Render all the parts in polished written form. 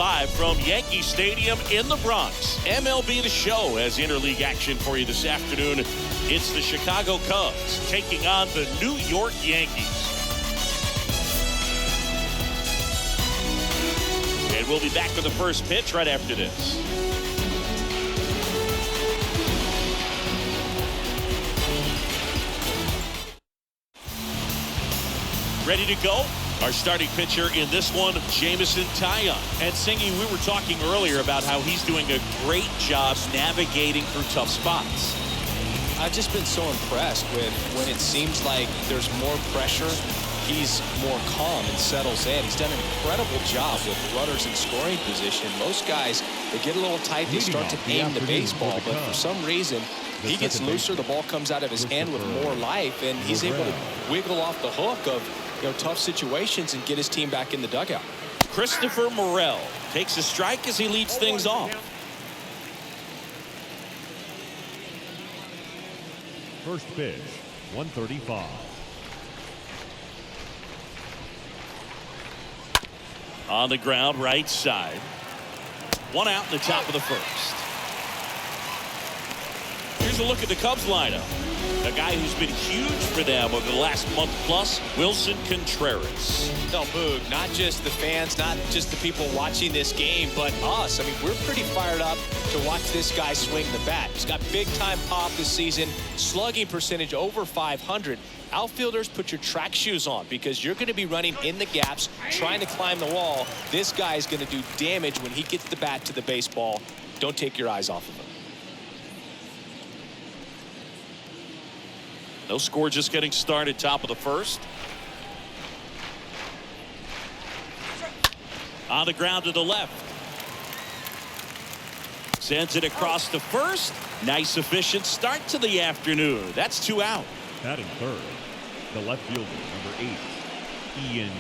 Live from Yankee Stadium in the Bronx, MLB The Show has interleague action for you this afternoon. It's the Chicago Cubs taking on the New York Yankees. And we'll be back with the first pitch right after this. Ready to go? Our starting pitcher in this one, Jameson Taillon. And Singy, we were talking earlier about how he's doing a great job navigating through tough spots. I've just been so impressed with when it seems like there's more pressure, he's more calm and settles in. He's done an incredible job with runners in scoring position. Most guys, they get a little tight, they start to aim the baseball, but for some reason, he gets looser, the ball comes out of his hand with more life, and he's able to wiggle off the hook of tough situations and get his team back in the dugout. Christopher Morel takes a strike as he leads things off. First pitch, 135. On the ground, right side. One out in the top of the first. Here's a look at the Cubs lineup. A guy who's been huge for them over the last month plus, Wilson Contreras. No, Boog, not just the fans, not just the people watching this game, but us. I mean, we're pretty fired up to watch this guy swing the bat. He's got big-time pop this season, slugging percentage over 500. Outfielders, put your track shoes on because you're going to be running in the gaps, trying to climb the wall. This guy is going to do damage when he gets the bat to the baseball. Don't take your eyes off of him. No score, just getting started, top of the first. On the ground to the left. Sends it across to first. Nice, efficient start to the afternoon. That's 2 out. Batting third, the left fielder, number 8, Ian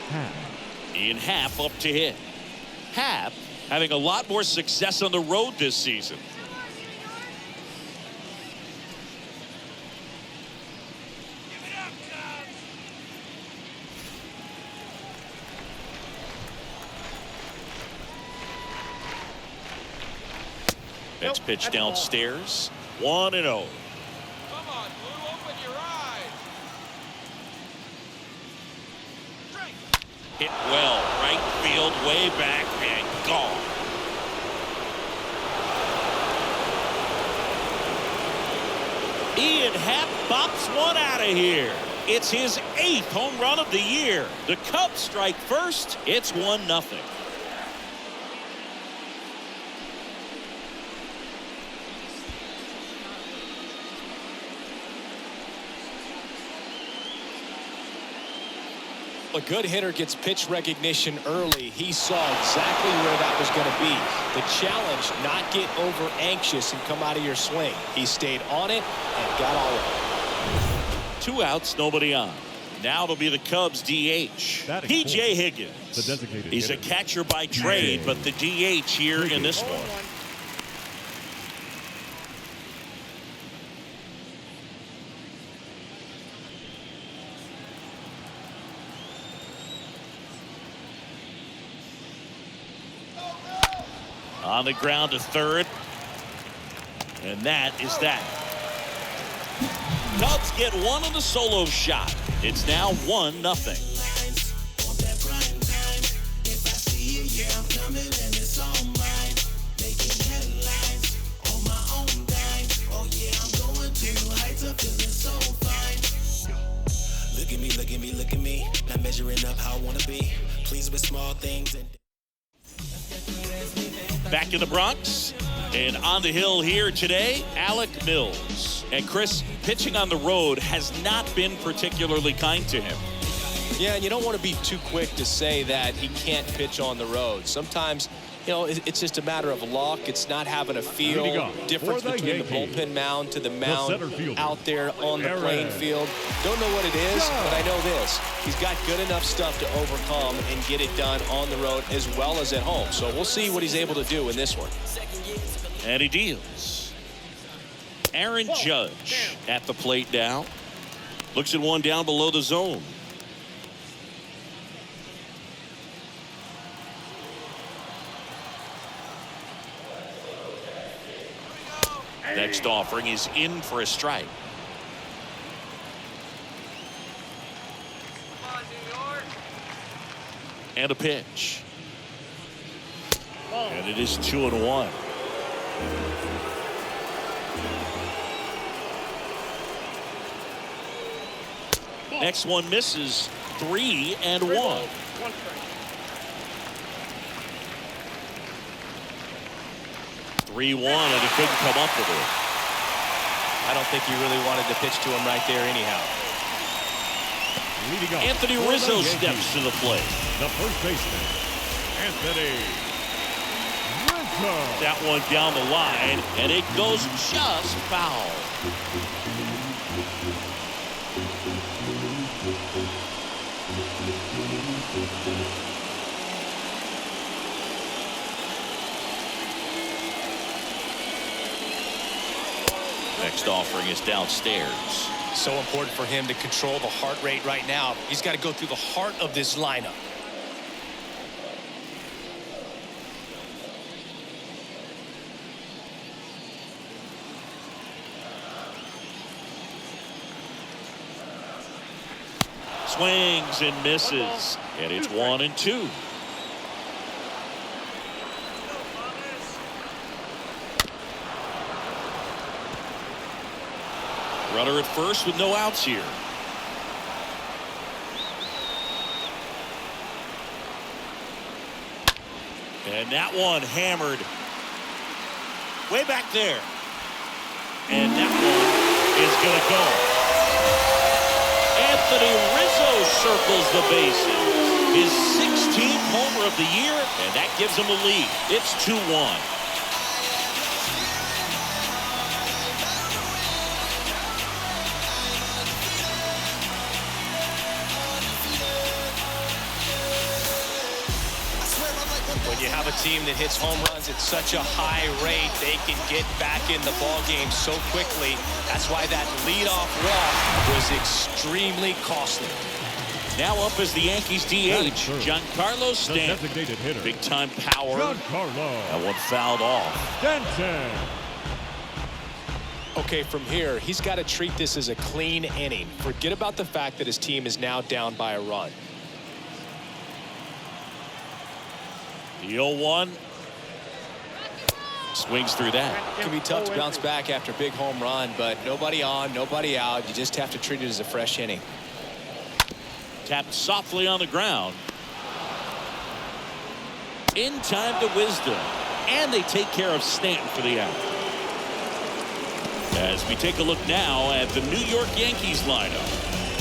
Happ. Ian Happ up to hit. Happ having a lot more success on the road this season. That's pitch downstairs. 1-0. Come on, Blue, open your eyes. Hit well, right field, way back, and gone. Ian Happ bops one out of here. It's his 8th home run of the year. The Cubs strike first. It's 1-0. A good hitter gets pitch recognition early. He saw exactly where that was going to be. The challenge, not get over anxious and come out of your swing. He stayed on it and got all of it. 2 outs, nobody on. Now it'll be the Cubs DH. P.J. Higgins. He's a catcher by trade, but the DH here in this one. On the ground to third. And that is that. Cubs get one on the solo shot. It's now 1-0. Look at me. Not measuring up how I want to be. Pleased with small things. Back in the Bronx and on the hill here today, Alec Mills. And Chris, pitching on the road has not been particularly kind to him. Yeah, and you don't want to be too quick to say that he can't pitch on the road. Sometimes, it's just a matter of luck. It's not having a feel difference between the bullpen mound to the mound out there on the playing field. Don't know what it is, but I know this. He's got good enough stuff to overcome and get it done on the road as well as at home. So we'll see what he's able to do in this one. And he deals. Aaron Judge at the plate now. Looks at one down below the zone. Next offering is in for a strike. Come on, New York. And a pitch. And it is 2-1. Next one misses. 3-1. 3-1, and he couldn't come up with it. I don't think he really wanted to pitch to him right there anyhow. Leading off Anthony for the Rizzo Yankees, steps to the plate. the first baseman, Anthony Rizzo. That one down the line, and it goes just foul. Next offering is downstairs. So important for him to control the heart rate right now. He's got to go through the heart of this lineup. Swings and misses, and it's 1-2. Runner at first with no outs here. And that one hammered way back there. And that one is going to go. Anthony Rizzo circles the bases. His 16th homer of the year, and that gives him a lead. It's 2-1. When you have a team that hits home runs at such a high rate, they can get back in the ball game so quickly. That's why that leadoff walk was extremely costly. Now up as the Yankees DH, Giancarlo The Stanton. designated hitter, Big time power. Giancarlo That one fouled off. Stanton. Okay, from here, he's got to treat this as a clean inning. Forget about the fact that his team is now down by a run. The 0-1. Swings through that. It can be tough to bounce back after a big home run, but nobody on, nobody out. You just have to treat it as a fresh inning. Tapped softly on the ground. In time to Wisdom. And they take care of Stanton for the out. As we take a look now at the New York Yankees lineup.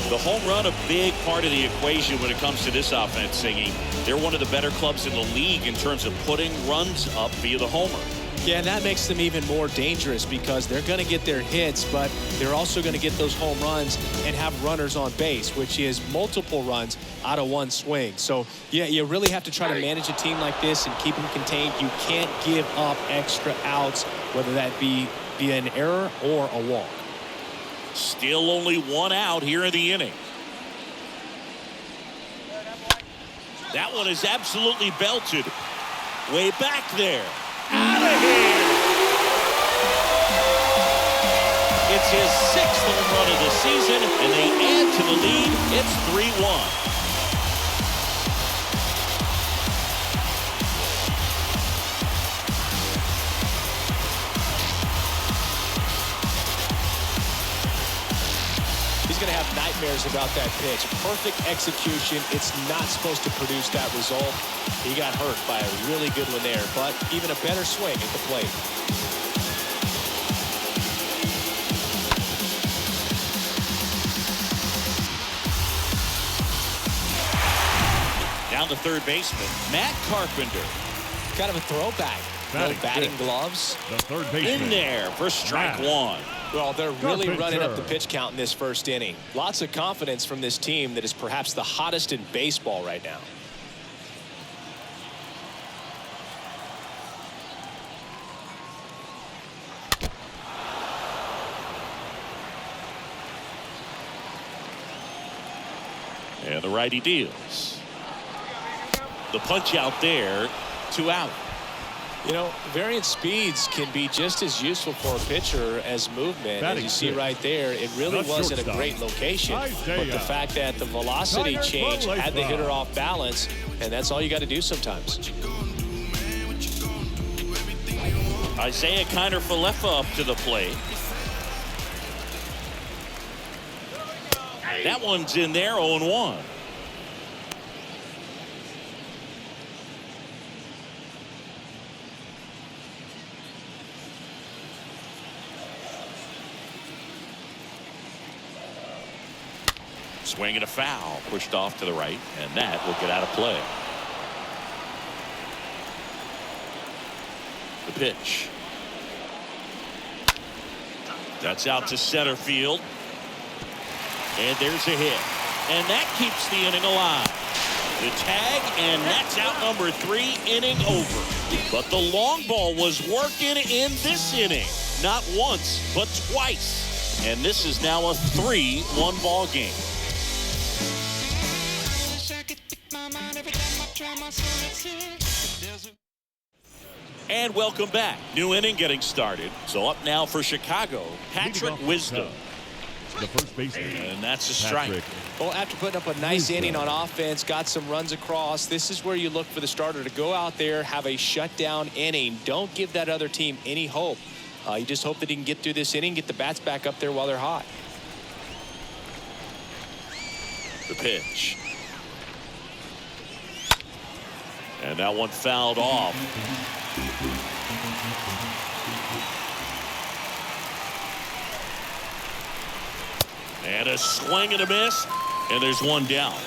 The home run, a big part of the equation when it comes to this offense, Singing. They're one of the better clubs in the league in terms of putting runs up via the homer. Yeah, and that makes them even more dangerous because they're going to get their hits, but they're also going to get those home runs and have runners on base, which is multiple runs out of one swing. So, yeah, you really have to try to manage a team like this and keep them contained. You can't give up extra outs, whether that be via an error or a walk. Still only one out here in the inning. That one is absolutely belted. Way back there. Out of here. It's his 6th home run of the season, and they add to the lead. It's 3-1. He's going to have nightmares about that pitch. Perfect execution. It's not supposed to produce that result. He got hurt by a really good one there, but even a better swing at the plate. Down to third baseman, Matt Carpenter. Kind of a throwback. No batting gloves. The third baseman. In there for strike one. Well, they're really Carpenter. running up the pitch count in this first inning. Lots of confidence from this team that is perhaps the hottest in baseball right now. And the righty deals. The punch out there, 2 out. You know, variant speeds can be just as useful for a pitcher as movement. As you see right there, it really wasn't a great location. But the fact that the velocity change had the hitter off balance, and that's all you got to do sometimes. Isaiah Kiner-Falefa up to the plate. That one's in there, 0-1. Swing and a foul, pushed off to the right, and that will get out of play. The pitch. That's out to center field. And there's a hit. And that keeps the inning alive. The tag, and that's out number 3, inning over. But the long ball was working in this inning. Not once, but twice. And this is now a 3-1 ball game. And welcome back. New inning getting started. So up now for Chicago, Patrick Wisdom. The first baseman. And that's a strike. Well, after putting up a nice inning on offense, got some runs across, this is where you look for the starter to go out there, have a shutdown inning. Don't give that other team any hope. You just hope that he can get through this inning, get the bats back up there while they're hot. The pitch. And that one fouled off. And a swing and a miss. And there's one down.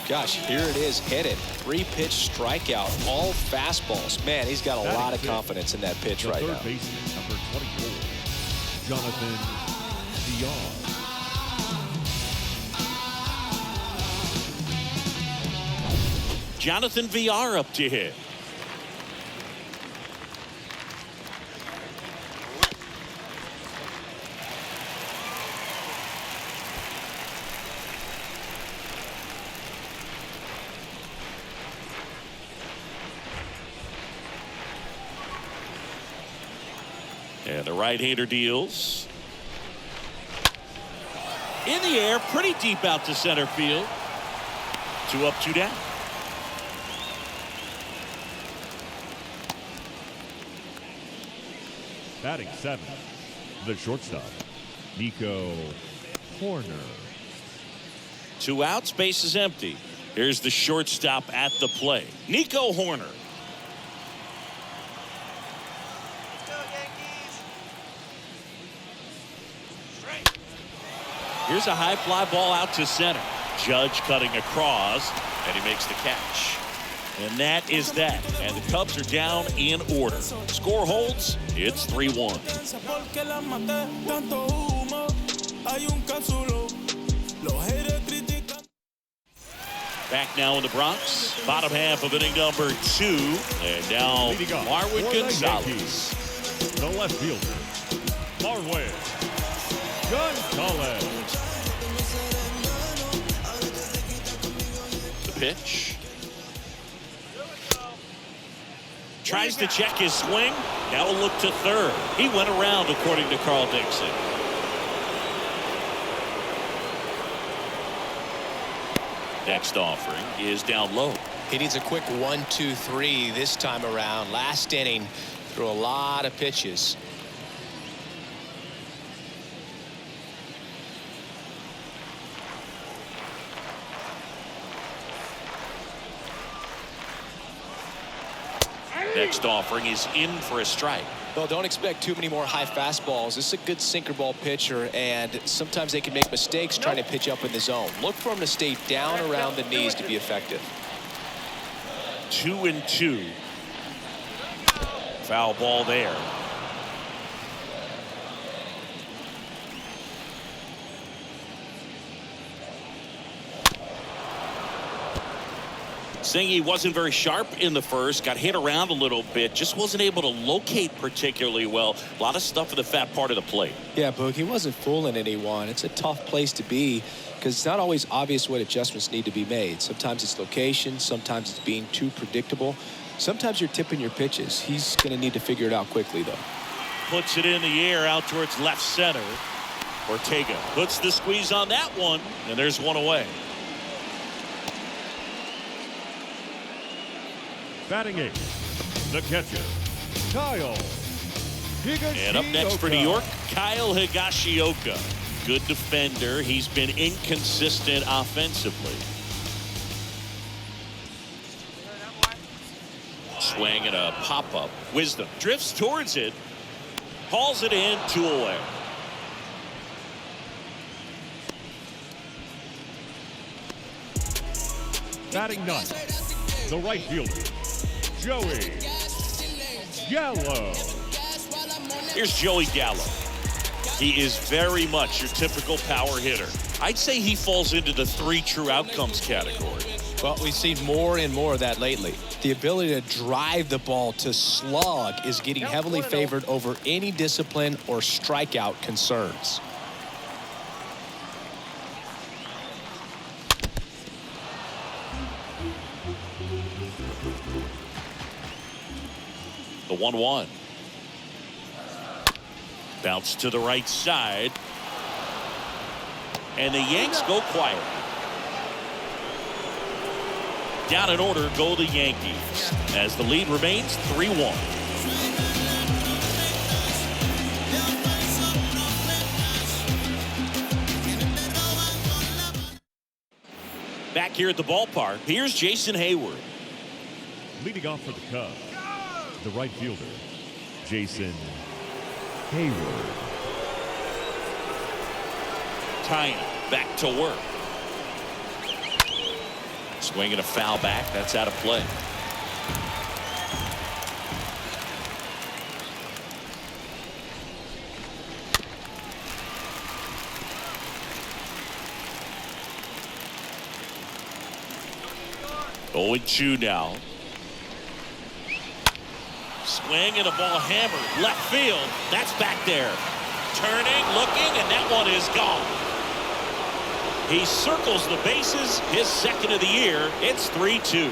Gosh, here it is, headed. 3-pitch strikeout, all fastballs. Man, he's got a lot of confidence in that pitch right now. Third baseman, number 24, Jonathan Taillon. Jonathan VR up to hit. And the right-hander deals. In the air, pretty deep out to center field. 2 up, 2 down. Batting 7th, the shortstop, Nico Horner. 2 outs, base is empty. Here's the shortstop at the plate, Nico Horner. Here's a high fly ball out to center. Judge cutting across, and he makes the catch. And that is that. And the Cubs are down in order. Score holds. It's 3-1. Back now in the Bronx. Bottom half of inning number 2. And now Marwin Gonzalez. The left fielder, Marwin Gonzalez. The pitch. Tries to check his swing. Now a look to third. He went around, according to Carl Dixon. Next offering is down low. He needs a quick 1-2-3 this time around. Last inning, threw a lot of pitches. Next offering is in for a strike. Well, don't expect too many more high fastballs. This is a good sinker ball pitcher, and sometimes they can make mistakes trying to pitch up in the zone. Look for him to stay down around the knees to be effective. 2-2. Foul ball there. Singy wasn't very sharp in the first, got hit around a little bit, just wasn't able to locate particularly well. A lot of stuff in the fat part of the plate. Yeah, Boog, he wasn't fooling anyone. It's a tough place to be because it's not always obvious what adjustments need to be made. Sometimes it's location, sometimes it's being too predictable. Sometimes you're tipping your pitches. He's going to need to figure it out quickly, though. Puts it in the air out towards left center. Ortega puts the squeeze on that one, and there's one away. Batting eighth, the catcher, Kyle Higashioka. And up next for New York, Kyle Higashioka. Good defender. He's been inconsistent offensively. Swing and a pop-up. Wisdom drifts towards it. Hauls it in, 2 away. Batting ninth, the right fielder, Joey Gallo. Here's Joey Gallo. He is very much your typical power hitter. I'd say he falls into the 3 true outcomes category. Well, we've seen more and more of that lately. The ability to drive the ball to slug is getting heavily favored over any discipline or strikeout concerns. The 1-1. Bounce to the right side. And the Yanks go quiet. Down in order go the Yankees as the lead remains 3-1. Back here at the ballpark, here's Jason Hayward. Leading off for the Cubs, the right fielder, Jason Hayward. Taillon back to work. Swinging a foul back. That's out of play. Oh, 0-2 now. Swing and a ball hammered left field. That's back there. Turning, looking, and that one is gone. He circles the bases, his second of the year. It's 3-2.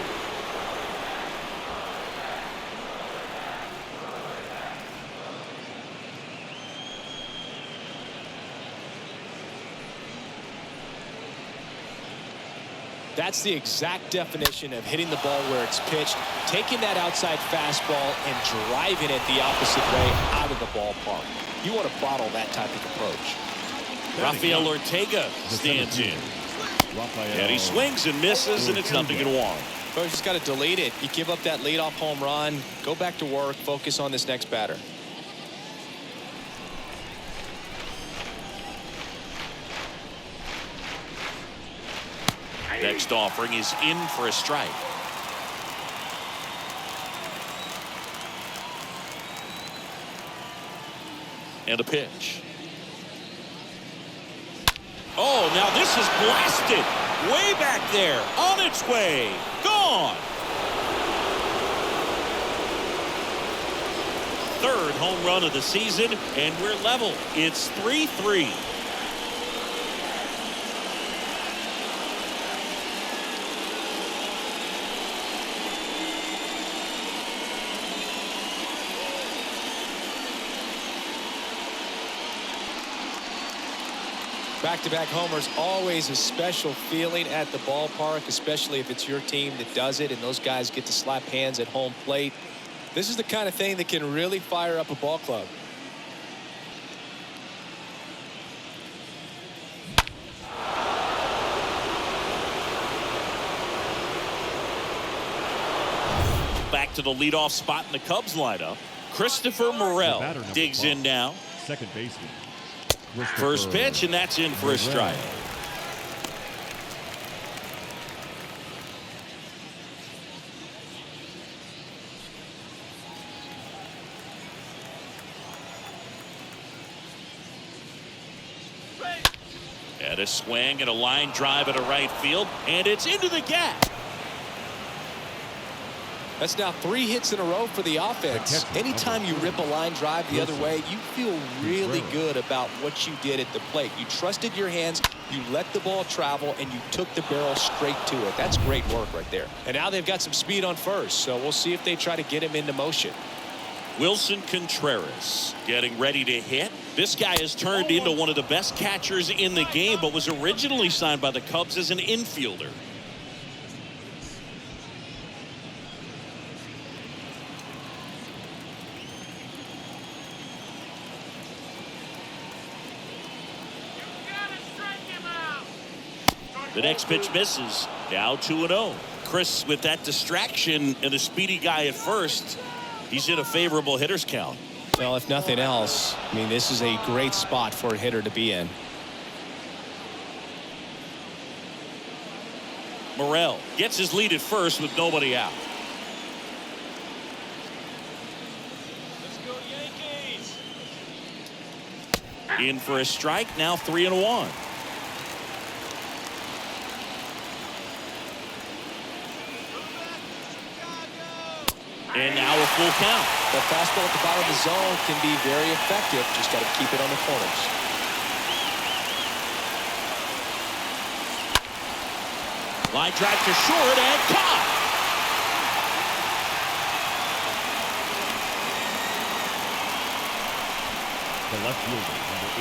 That's the exact definition of hitting the ball where it's pitched, taking that outside fastball and driving it the opposite way out of the ballpark. You want to bottle that type of approach. Rafael Ortega stands in. And he swings and misses, and it's 0-1. Well, you just got to delete it. You give up that leadoff home run, go back to work, focus on this next batter. Next offering is in for a strike. And a pitch. Oh, now this is blasted. Way back there. On its way. Gone. Third home run of the season, and we're level. It's 3-3. Back-to-back homers, always a special feeling at the ballpark, especially if it's your team that does it and those guys get to slap hands at home plate. This is the kind of thing that can really fire up a ball club. Back to the leadoff spot in the Cubs lineup. Christopher Morel digs in now. Second baseman. First pitch, and that's in for a strike. And a swing and a line drive at a right field, and it's into the gap. That's now 3 hits in a row for the offense. Anytime you rip a line drive the other way, you feel really good about what you did at the plate. You trusted your hands, You let the ball travel, and you took the barrel straight to it. That's great work right there. And now they've got some speed on first, so we'll see if they try to get him into motion. Wilson Contreras getting ready to hit. This guy has turned into one of the best catchers in the game, but was originally signed by the Cubs as an infielder. The next pitch misses. Now 2-0. Chris, with that distraction and a speedy guy at first, he's in a favorable hitter's count. Well, if nothing else, I mean, this is a great spot for a hitter to be in. Morel gets his lead at first with nobody out. Let's go Yankees. In for a strike. Now 3-1. And now a full count. The fastball at the bottom of the zone can be very effective. Just got to keep it on the corners. Line drive to short and caught. The left fielder, number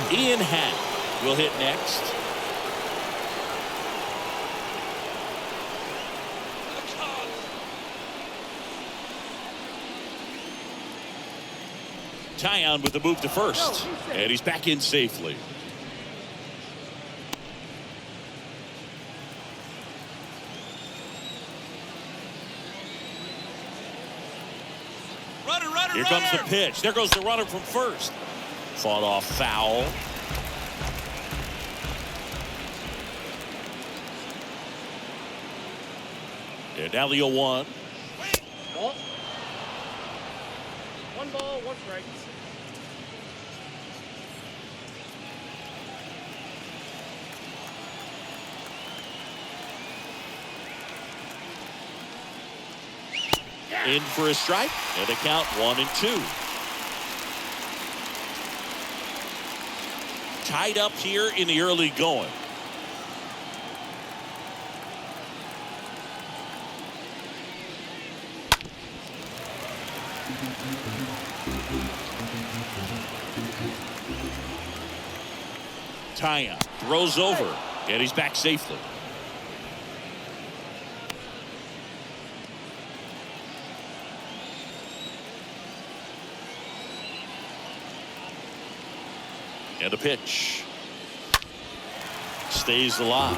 8, Ian Happ will hit next. Taillon with the move to first, and he's back in safely. Here comes the pitch. There goes the runner from first. Fought off foul. And now the 0-1. Ball. One ball, one strike. In for a strike, and the count 1-2. Tied up here in the early going. Taillon throws over, and he's back safely. And a pitch. Stays alive.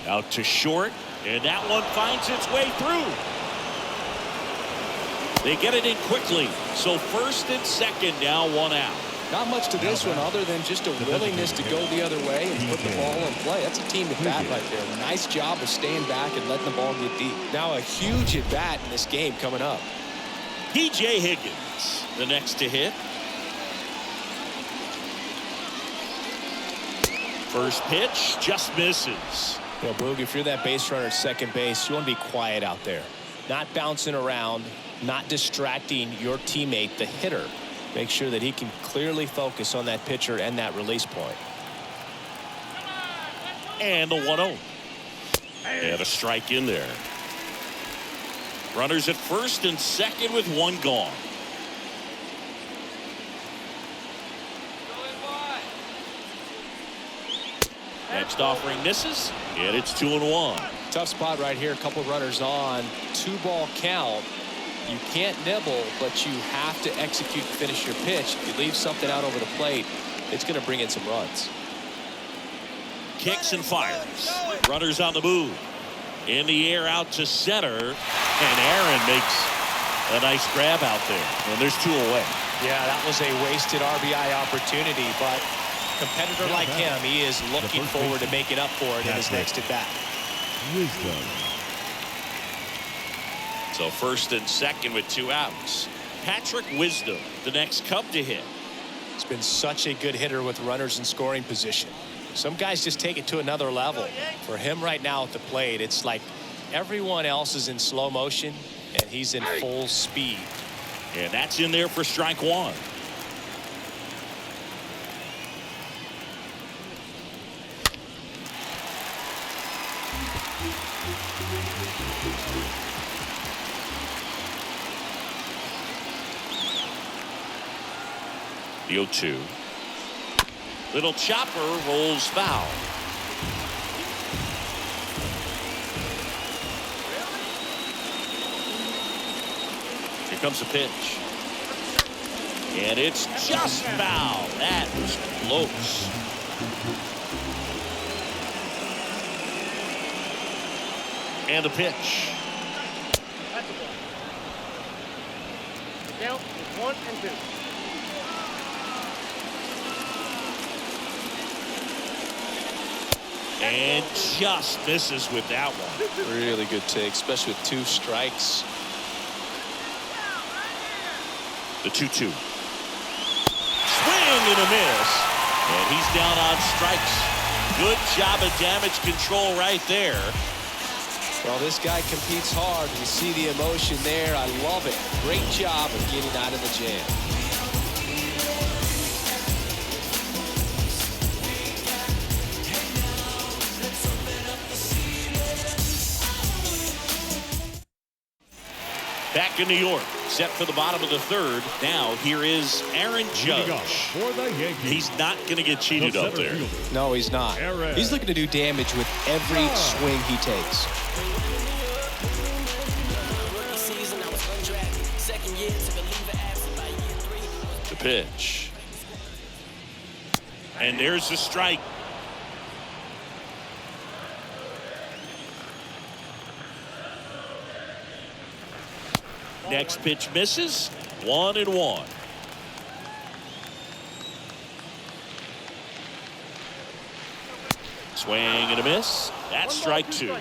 Out to short, and that one finds its way through. They get it in quickly, so first and second, now 1 out. Not much to this one other than just a willingness to go the other way and put the ball in play. That's a team at bat right there. Nice job of staying back and letting the ball get deep. Now a huge at bat in this game coming up. P.J. Higgins, the next to hit. First pitch just misses. Well, Boog, if you're that base runner at second base, you want to be quiet out there. Not bouncing around, not distracting your teammate, the hitter. Make sure that he can clearly focus on that pitcher and that release point. And the 1-0. And a strike in there. Runners at first and second with one gone. Next offering misses, and it's 2-1. Tough spot right here. A couple runners on. 2-ball count. You can't nibble, but you have to execute, finish your pitch. If you leave something out over the plate, it's going to bring in some runs. Kicks and fires. Runners on the move. In the air out to center. And Aaron makes a nice grab out there. And there's 2 away. Yeah, that was a wasted RBI opportunity, but competitor like him, he is looking forward to making up for it in his next at bat. Wisdom. So first and second with 2 outs. Patrick Wisdom, the next Cub to hit. He's been such a good hitter with runners in scoring position. Some guys just take it to another level. For him right now at the plate, it's like Everyone else is in slow motion, and he's in full speed. And that's in there for strike one. The 0-2. Little chopper rolls foul. Here comes the pitch. And it's just foul. That was close. And the pitch. That's a ball. Count is 1 and 2. And just misses with that one. Really good take, especially with 2 strikes. The 2-2. Swing and a miss. And he's down on strikes. Good job of damage control right there. Well, this guy competes hard. You see the emotion there. I love it. Great job of getting out of the jam. Back in New York, set for the bottom of the third. Now here is Aaron Judge. For the Yankees. He's not going to get cheated up there. No, he's not. Aaron. He's looking to do damage with every swing he takes. The pitch. And there's the strike. Next pitch misses. 1-1. Swing and a miss. That's strike 2.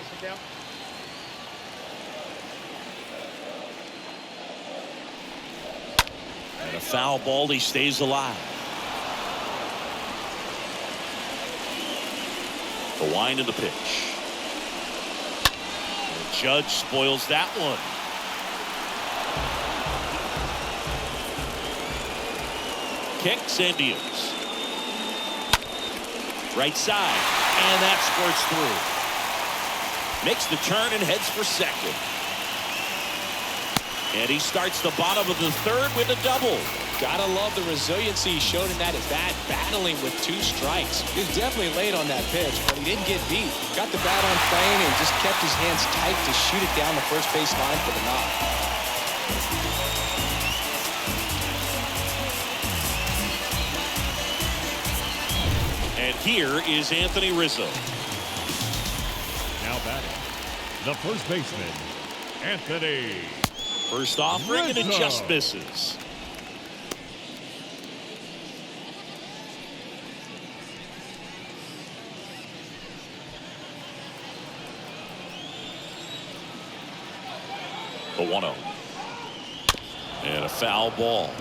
And a foul ball. He stays alive. The wind of the pitch. And Judge spoils that one. Kicks and deals. Right side. And that squirts through. Makes the turn and heads for second. And he starts the bottom of the third with a double. Gotta love the resiliency he showed in that at-bat, battling with 2 strikes. He was definitely late on that pitch, but he didn't get beat. Got the bat on plane and just kept his hands tight to shoot it down the first base line for the knock. And here is Anthony Rizzo. Now batting, the first baseman, Anthony. First offering and it Rizzo. just misses. The 1-0. And a foul ball.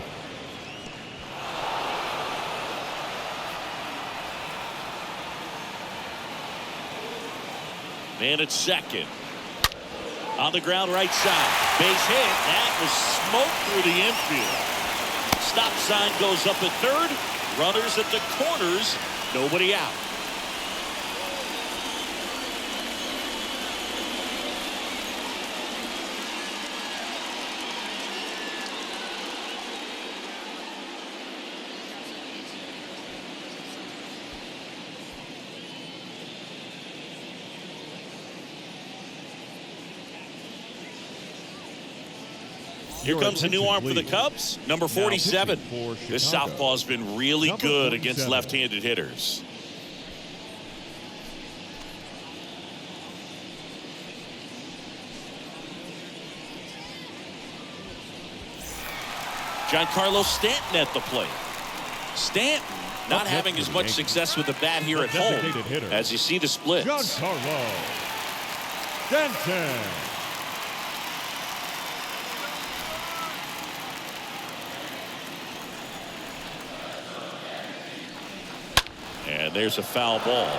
Man at second. On the ground right side. Base hit. That was smoke through the infield. Stop sign goes up at third. Runners at the corners. Nobody out. Here comes a new arm for the Cubs, number 47. This southpaw's been really good against left-handed hitters. Giancarlo Stanton at the plate. Stanton not having as much success with the bat here at home as you see the splits. Giancarlo Stanton. And there's a foul ball.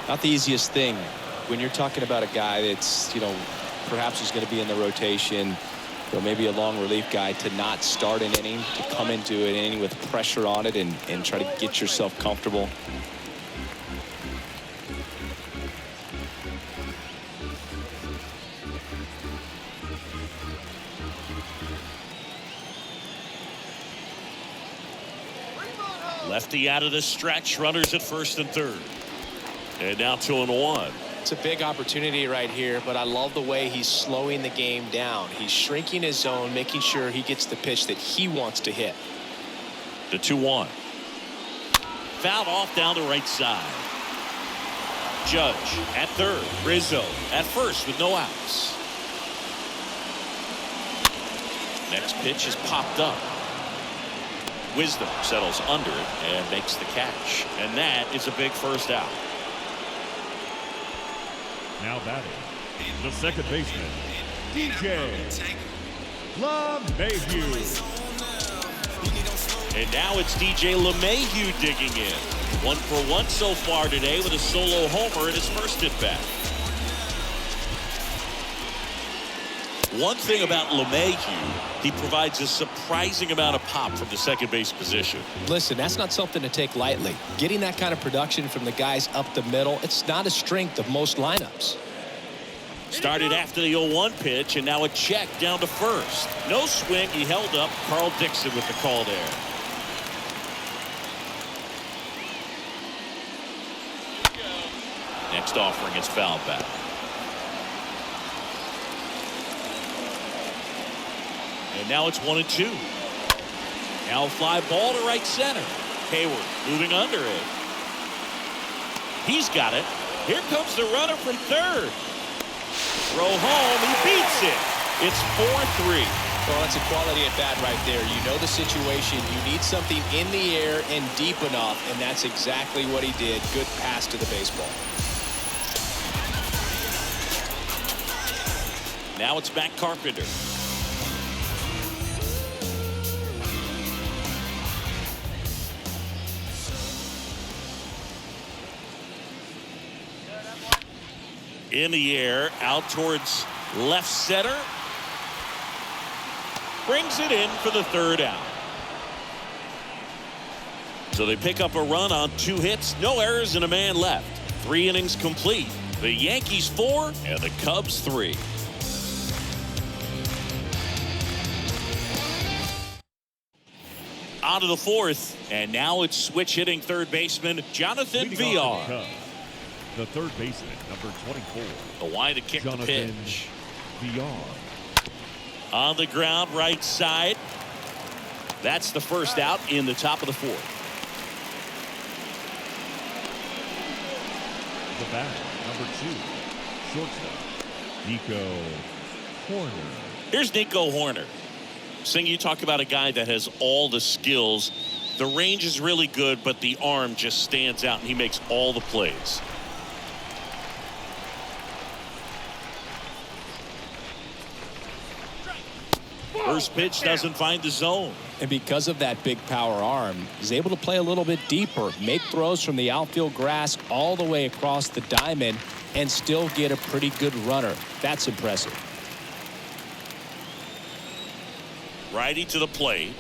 Not the easiest thing when you're talking about a guy that's, perhaps is going to be in the rotation, maybe a long relief guy, to not start an inning, to come into an inning with pressure on it and try to get yourself comfortable. Lefty out of the stretch, runners at first and third. And now 2-1. It's a big opportunity right here, but I love the way he's slowing the game down. He's shrinking his zone, making sure he gets the pitch that he wants to hit. The 2-1. Fouled off down the right side. Judge at third. Rizzo at first with no outs. Next pitch is popped up. Wisdom settles under it and makes the catch. And that is a big first out. Now batting, the second baseman, DJ LeMahieu. And now it's DJ LeMahieu digging in. 1 for 1 so far today with a solo homer in his first at bat. One thing about LeMahieu, he provides a surprising amount of pop from the second base position. Listen, that's not something to take lightly. Getting that kind of production from the guys up the middle, it's not a strength of most lineups. Started after the 0-1 pitch, and now a check down to first. No swing, he held up. Carl Dixon with the call there. Next offering is fouled back. And now it's 1-2. Now a fly ball to right center. Hayward moving under it. He's got it. Here comes the runner from third. Throw home. He beats it. It's 4-3. Well, that's a quality at bat right there. You know the situation. You need something in the air and deep enough, and that's exactly what he did. Good pass to the baseball. Now it's Matt Carpenter. In the air, out towards left center. Brings it in for the third out. So they pick up a run on 2 hits, no errors, and a man left. 3 innings complete. The Yankees 4 and the Cubs 3. On to the 4th, and now it's switch hitting third baseman Jonathan Villar. The third baseman, number 24. The wide to kick the pitch. Villar. On the ground, right side. That's the first out in the top of the 4th. The bat, number 2, shortstop, Nico Horner. Here's Nico Horner. Sing, you talk about a guy that has all the skills. The range is really good, but the arm just stands out, and he makes all the plays. First pitch doesn't find the zone. And because of that big power arm, he's able to play a little bit deeper, make throws from the outfield grass all the way across the diamond, and still get a pretty good runner. That's impressive. Righty to the plate.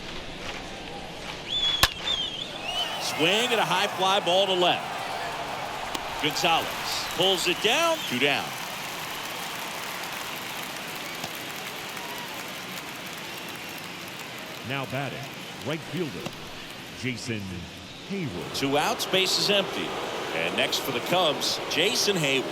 Swing and a high fly ball to left. Gonzalez pulls it down. 2 down. Now batting, right fielder, Jason Hayward. 2 outs, base is empty. And next for the Cubs, Jason Hayward.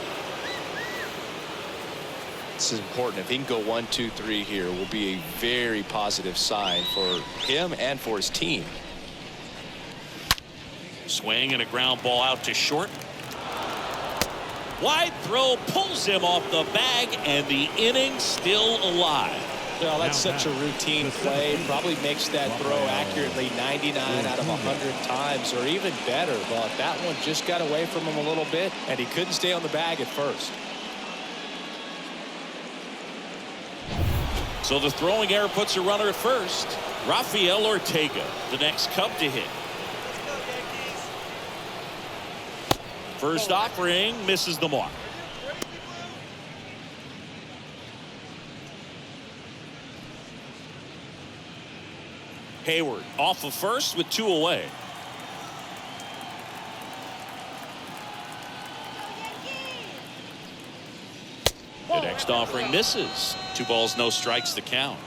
This is important. If he can go 1, 2, 3 here, will be a very positive sign for him and for his team. Swing and a ground ball out to short. Wide throw pulls him off the bag, and the inning still alive. Well, that's such a routine play. Probably makes that throw accurately 99 out of 100 times, or even better. But that one just got away from him a little bit, and he couldn't stay on the bag at first. So the throwing error puts a runner at first. Rafael Ortega, the next Cub to hit. First offering misses the mark. Hayward off of first with 2 away. The next offering misses. 2 balls, no strikes, the count.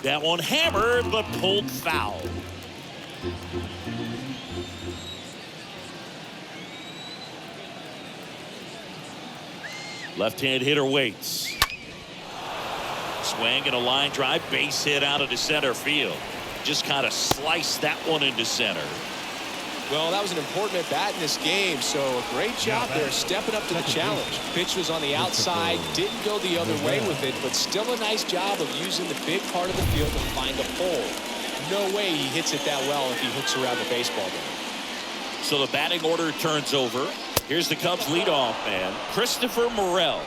That one hammered but pulled foul. Left-hand hitter waits. Swing and a line drive, base hit out into center field. Just kind of sliced that one into center. Well, that was an important at bat in this game, so a great job there stepping up to the challenge. Pitch was on the outside, didn't go the other way with it, but still a nice job of using the big part of the field to find a pole. No way he hits it that well if he hooks around the baseball there. So the batting order turns over. Here's the Cubs leadoff man, Christopher Morel.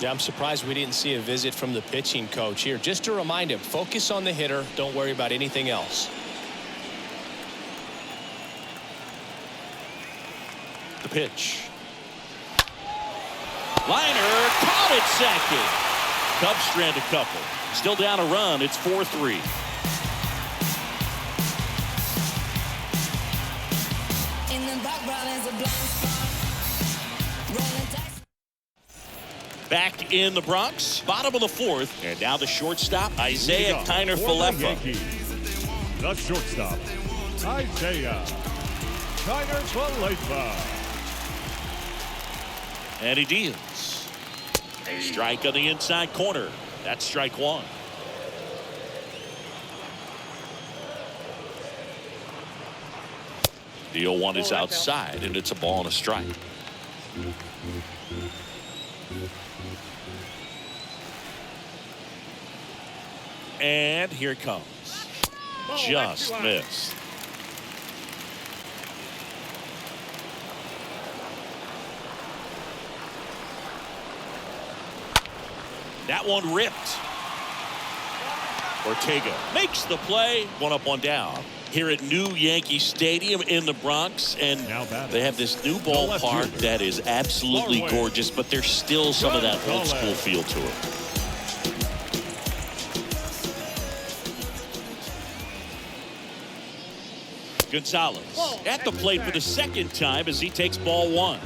Yeah, I'm surprised we didn't see a visit from the pitching coach here. Just to remind him, focus on the hitter. Don't worry about anything else. The pitch. Liner caught at second. Cubs strand a couple. Still down a run. It's 4-3. In the background is a blind spot. Rolling dice. Back in the Bronx, bottom of the 4th, and now the shortstop, Isaiah Kiner-Falefa. The shortstop, Isaiah Kiner-Falefa. And he deals. A strike on the inside corner. That's strike 1. The 0-1 is outside, and it's a ball and a strike. And here it comes. Just missed. That one ripped. Ortega makes the play. 1 up, 1 down. Here at New Yankee Stadium in the Bronx, and they have this new ballpark that is absolutely gorgeous, but there's still some of that old school feel to it. Gonzalez at the plate for the 2nd time as he takes ball 1.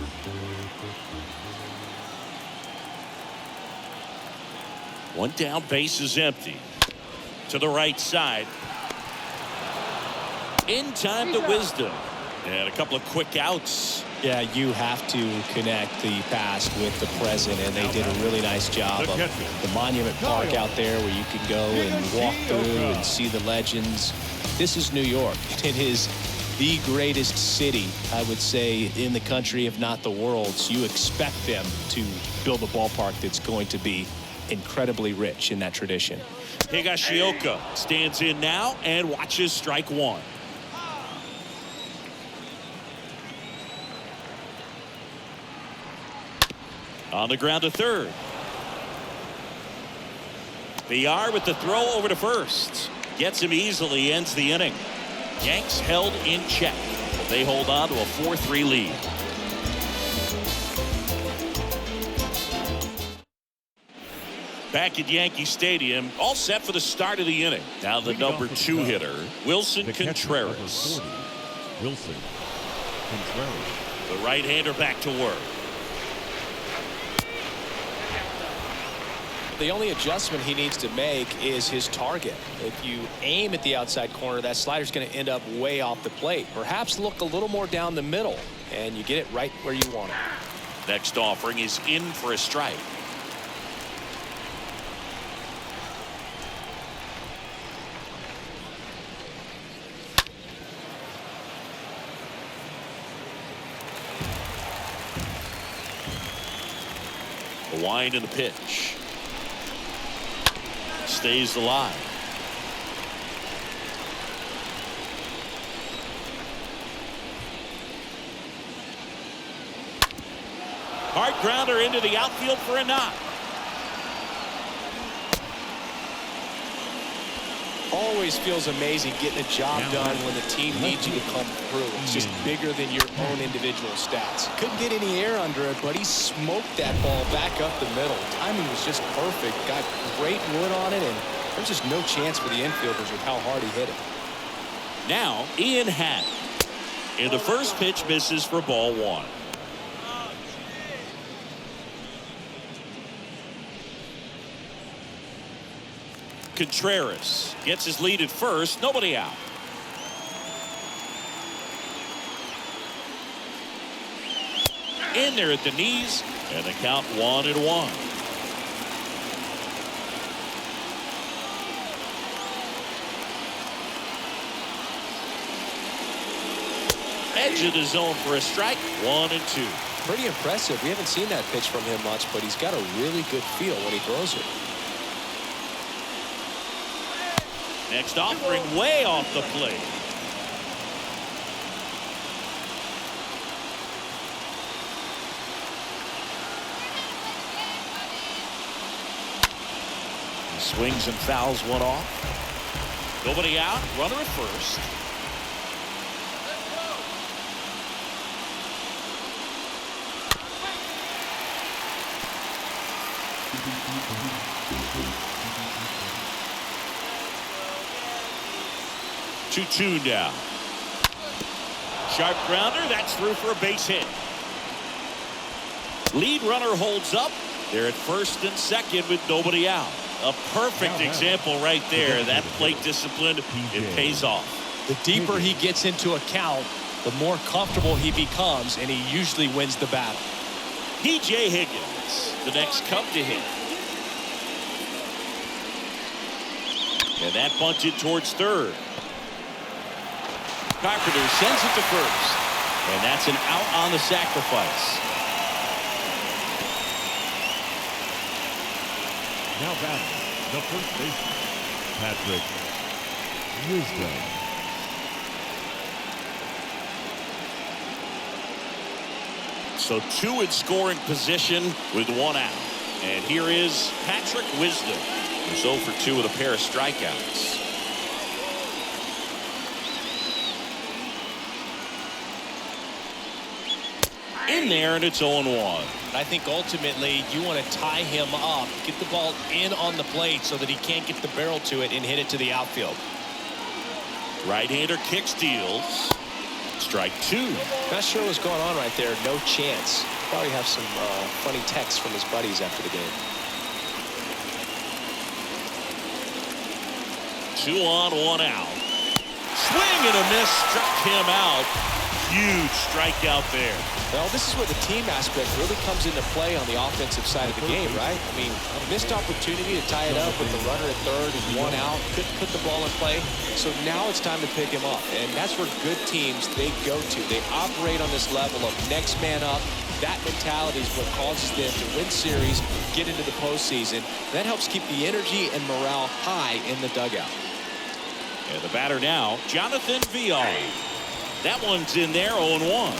One down, base is empty. To the right side. In time to Wisdom. And a couple of quick outs. Yeah, you have to connect the past with the present, and they did a really nice job of the Monument Park out there where you can go and walk through and see the legends. This is New York. It is the greatest city, I would say, in the country, if not the world. So you expect them to build a ballpark that's going to be incredibly rich in that tradition. Higashioka stands in now and watches strike 1. On the ground to third. VR with the throw over to first. Gets him easily, ends the inning. Yanks held in check. They hold on to a 4-3 lead. Back at Yankee Stadium, all set for the start of the inning. Now the number 2 hitter, Wilson Contreras. Wilson Contreras. The right-hander back to work. The only adjustment he needs to make is his target. If you aim at the outside corner, that slider's going to end up way off the plate. Perhaps look a little more down the middle, and you get it right where you want it. Next offering is in for a strike. The wind and the pitch. Stays alive. Hard grounder into the outfield for a knock. Always always feels amazing getting a job done when the team needs you to come through. It's just bigger than your own individual stats. Couldn't get any air under it, but he smoked that ball back up the middle. Timing was just perfect. Got great wood on it, and there's just no chance for the infielders with how hard he hit it. Now, Ian Happ. And the first pitch misses for ball one. Contreras gets his lead at first. Nobody out. In there at the knees. And the count 1-1. Edge of the zone for a strike. 1-2. Pretty impressive. We haven't seen that pitch from him much, but he's got a really good feel when he throws it. Next offering way off the plate. He swings and fouls one off. Nobody out. Runner at first. Two down. Sharp grounder. That's through for a base hit. Lead runner holds up. They're at first and second with nobody out. A perfect example right there. That plate discipline, it pays off. The deeper he gets into a count, the more comfortable he becomes, and he usually wins the battle. P.J. Higgins, the next Cub to hit. And that bunted towards third. Carpenter sends it to first. And that's an out on the sacrifice. Now batting the first baseman, Patrick Wisdom. So two in scoring position with one out. And here is Patrick Wisdom, who's 0 for 2 with a pair of strikeouts. In there, and it's 0-1. I think ultimately you want to tie him up, get the ball in on the plate so that he can't get the barrel to it and hit it to the outfield. Right-hander kick steals. Strike two. Not sure what's going on right there. No chance. Probably have some funny texts from his buddies after the game. 2 on, 1 out. Swing and a miss. Struck him out. Huge strikeout there. Well, this is where the team aspect really comes into play on the offensive side of the game, right? I mean, a missed opportunity to tie it up with the runner at third and 1 out. Couldn't put the ball in play. So now it's time to pick him up. And that's where good teams, they go to. They operate on this level of next man up. That mentality is what causes them to win series, get into the postseason. That helps keep the energy and morale high in the dugout. And the batter now, Jonathan Villar. That one's in there, 0-1.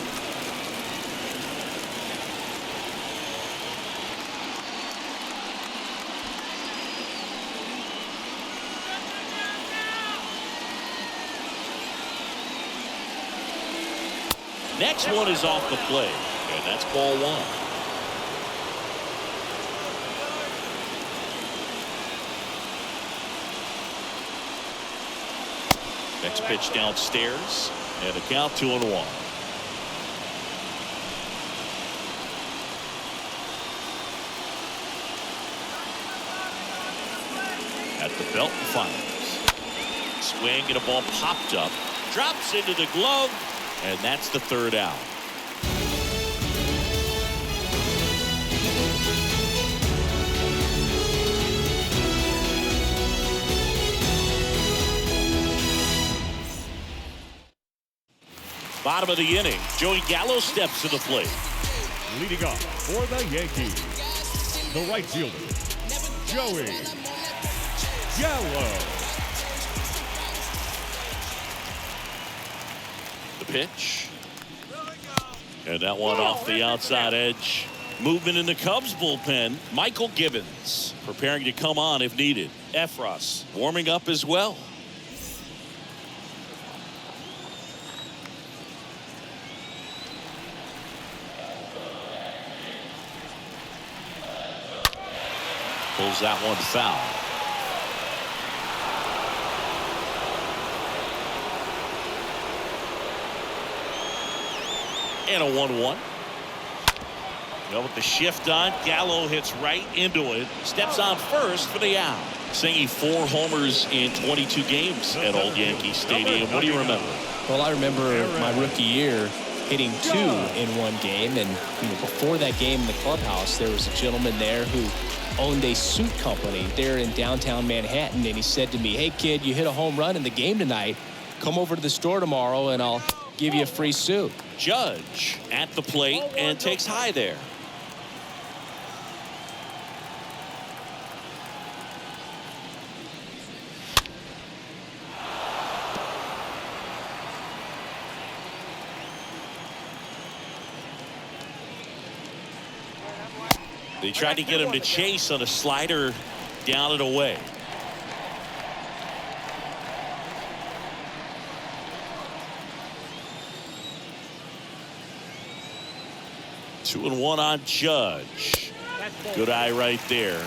Next one is off the plate, and that's ball one. Next pitch downstairs, and a count 2-1. At the belt and fires. Swing and a ball popped up. Drops into the glove, and that's the third out. Bottom of the inning, Joey Gallo steps to the plate. Leading off for the Yankees, the right fielder, Joey Gallo. The pitch. And that one off the outside edge. Movement in the Cubs bullpen. Michael Gibbons preparing to come on if needed. Efros warming up as well. Pulls that one foul. And a 1-1. Well, with the shift on, Gallo hits right into it. Steps on first for the out. Singing 4 homers in 22 games at Old Yankee Stadium. What do you remember? Well, I remember my rookie year hitting 2 in one game. And before that game in the clubhouse, there was a gentleman there who owned a suit company there in downtown Manhattan. And he said to me, "Hey, kid, you hit a home run in the game tonight. Come over to the store tomorrow and I'll give you a free suit." Judge at the plate and takes high there. They tried to get him to chase on a slider down and away. Two and one on Judge. Good eye right there.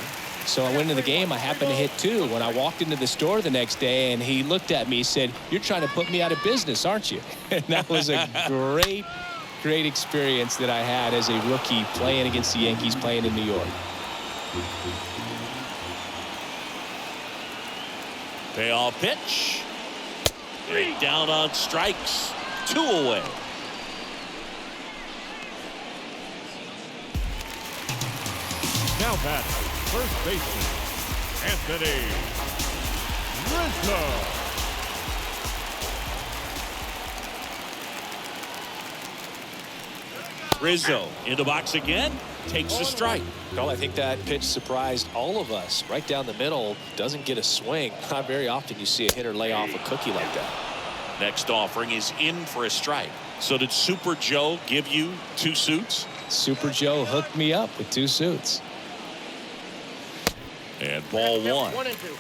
So I went into the game. I happened to hit 2. When I walked into the store the next day, and he looked at me, he said, "You're trying to put me out of business, aren't you?" And that was a great experience that I had as a rookie playing against the Yankees, playing in New York. Payoff pitch. And down on strikes. 2 away. Now bat, first baseman, Anthony Rizzo. Rizzo in the box again. Takes a strike. Well, I think that pitch surprised all of us. Right down the middle, doesn't get a swing. Not very often you see a hitter lay off a cookie like that. Next offering is in for a strike. So did Super Joe give you 2 suits? Super Joe hooked me up with 2 suits. And ball 1. 1 and 2.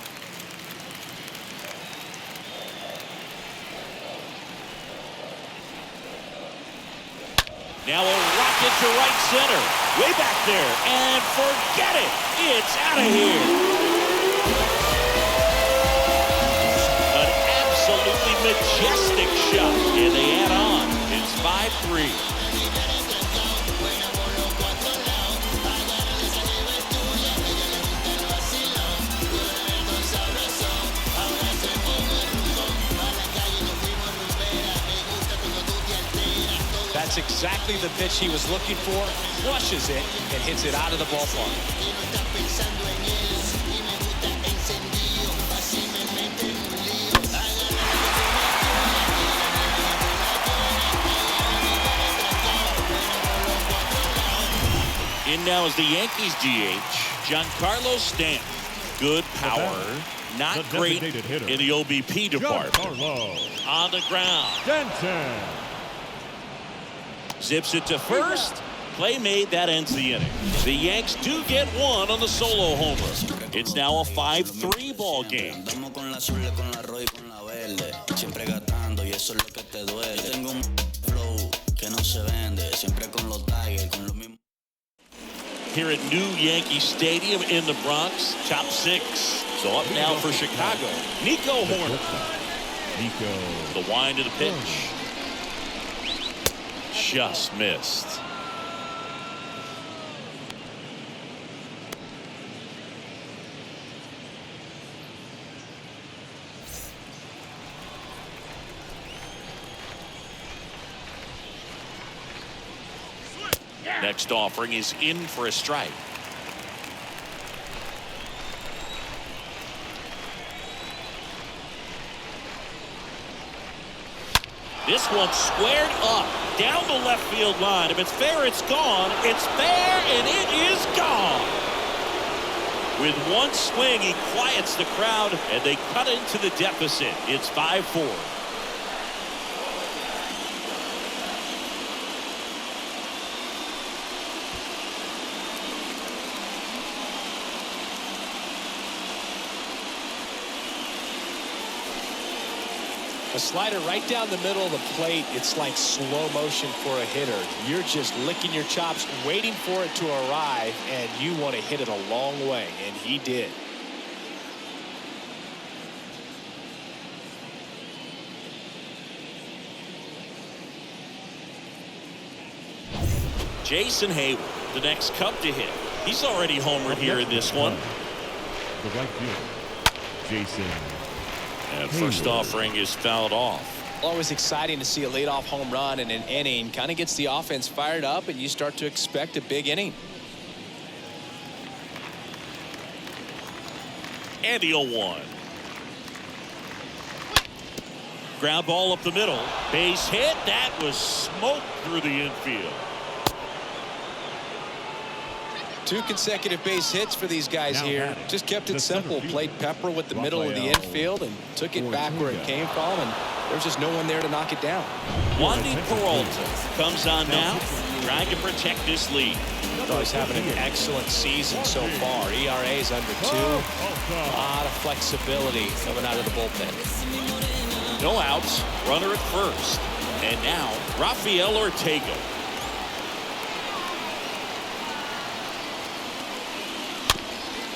Now a rocket to right center. Way back there. And forget it. It's out of here. An absolutely majestic shot. And they add on. It's 5-3. That's exactly the pitch he was looking for. Flushes it and hits it out of the ballpark. In now is the Yankees DH, Giancarlo Stanton. Good power, not great in the OBP department. Giancarlo On the ground. Stanton. Zips it to first. Play made. That ends the inning. The Yanks do get 1 on the solo homer. It's now a 5-3 ball game. Here at New Yankee Stadium in the Bronx, top 6. So up now for Chicago. Nico Horner. The wind of the pitch. Just missed. Next offering is in for a strike. This one's squared up down the left field line. If it's fair, it's gone. It's fair, and it is gone. With one swing, he quiets the crowd, and they cut into the deficit. It's 5-4. A slider right down the middle of the plate. It's like slow motion for a hitter. You're just licking your chops, waiting for it to arrive, and you want to hit it a long way, and he did. Jason Hayward, the next Cub to hit. He's already homered here in this one. The right fielder, Jason. And first offering is fouled off. Always exciting to see a leadoff home run in an inning. Kind of gets the offense fired up, and you start to expect a big inning. And the 0-1. Ground ball up the middle. Base hit. That was smoked through the infield. 2 consecutive base hits for these guys here. Just kept it simple. Played pepper with the middle of the infield and took it back where it came from, and there's just no one there to knock it down. Wandy Peralta comes on now, trying to protect this lead. He's having an excellent season so far. ERA is under 2. A lot of flexibility coming out of the bullpen. No outs, runner at first. And now, Rafael Ortega.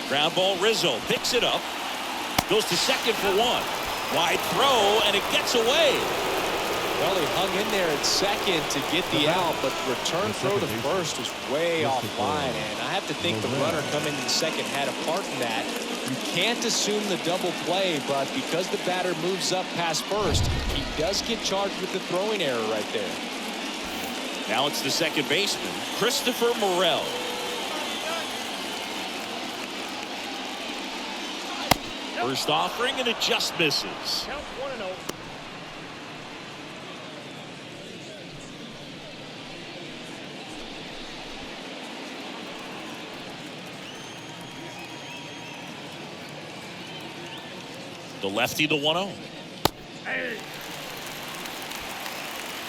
Ground ball, Rizzo picks it up. Goes to second for 1. Wide throw, and it gets away. Well, he hung in there at second to get the out, but return throw to first was way offline, and I have to think the runner coming in second had a part in that. You can't assume the double play, but because the batter moves up past first, he does get charged with the throwing error right there. Now it's the second baseman, Christopher Morel. First offering, and it just misses. Count 1-0. The lefty, the 1-0. Hey.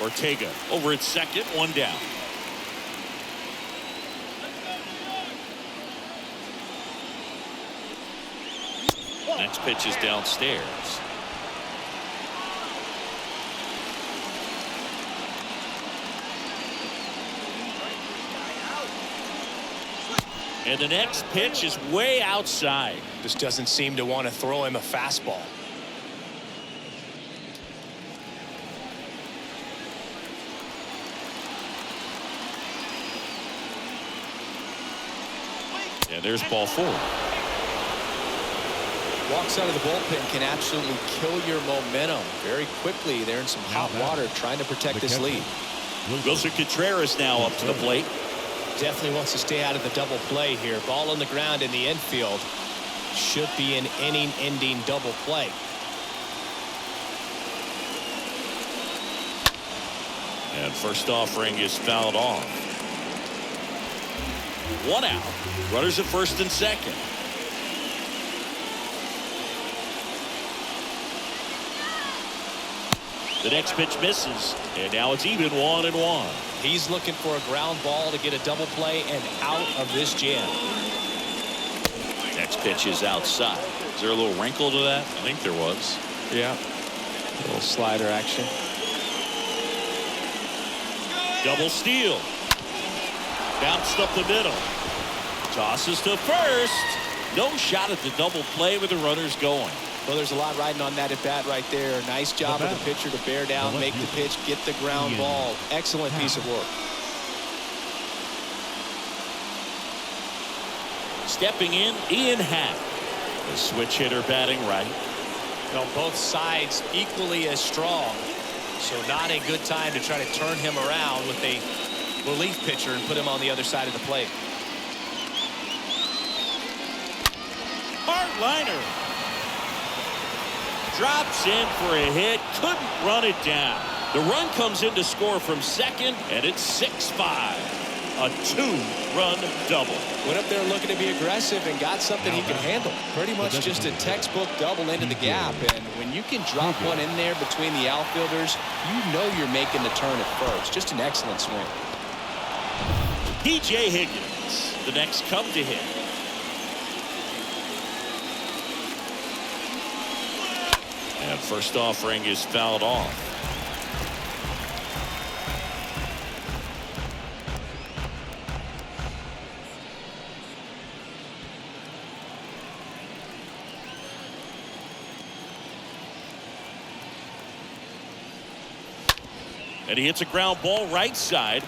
Ortega over at second, 1 down. Next pitch is downstairs. And the next pitch is way outside. Just doesn't seem to want to throw him a fastball. And there's ball 4. Walks out of the bullpen can absolutely kill your momentum very quickly. They're in some hot water trying to protect this lead. Wilson Contreras now up to the plate. Definitely wants to stay out of the double play here. Ball on the ground in the infield. Should be an inning-ending double play. And first offering is fouled off. 1 out. Runners at first and second. The next pitch misses, and now it's even 1-1. He's looking for a ground ball to get a double play and out of this jam. Next pitch is outside. Is there a little wrinkle to that? I think there was. Yeah. A little slider action. Double steal. Bounced up the middle. Tosses to first. No shot at the double play with the runners going. Well, there's a lot riding on that at bat right there. Nice job of the pitcher to bear down, make the pitch, get the ground ball. Excellent piece of work. Stepping in, Ian Happ. The switch hitter batting right. On both sides equally as strong. So not a good time to try to turn him around with a relief pitcher and put him on the other side of the plate. Hard liner. Drops in for a hit. Couldn't run it down. The run comes in to score from second, and it's 6-5. A 2-run double. Went up there looking to be aggressive and got something he can handle. Pretty much just a textbook double into the gap. And when you can drop one in there between the outfielders, you know you're making the turn at first. Just an excellent swing. P.J. Higgins, the next Cub to hit. That first offering is fouled off. And he hits a ground ball right side.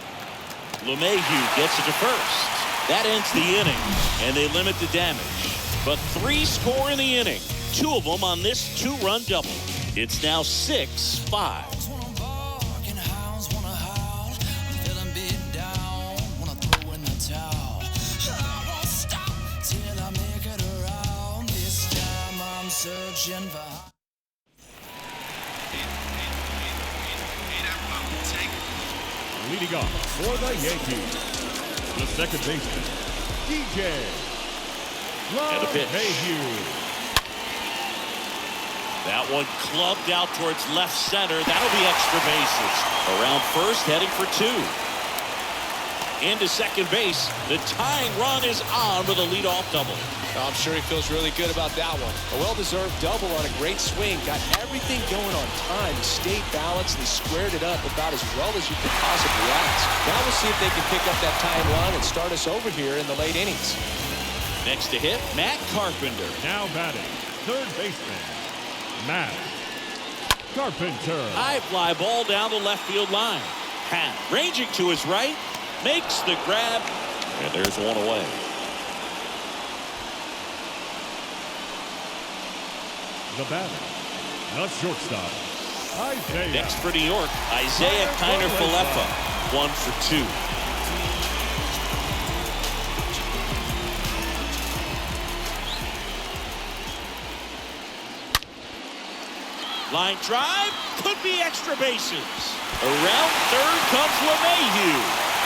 LeMahieu gets it to first. That ends the inning, and they limit the damage. But 3 score in the inning, 2 of them on this 2-run double. It's now 6-5. Leading off for the Yankees, the second baseman, DJ. And the pitch. That one clubbed out towards left center. That'll be extra bases. Around first, heading for 2. Into second base. The tying run is on with a leadoff double. I'm sure he feels really good about that one. A well-deserved double on a great swing. Got everything going on time. He stayed balanced and he squared it up about as well as you could possibly ask. Now we'll see if they can pick up that tying run and start us over here in the late innings. Next to hit, Matt Carpenter. Now batting, third baseman, Matt Carpenter. High fly ball down the left field line. Pat ranging to his right, makes the grab, and there's one away. The batter, the shortstop, Isaiah. Next for New York, Isaiah Kiner-Falefa, 1 for 2. Line drive, could be extra bases. Around third comes LeMahieu.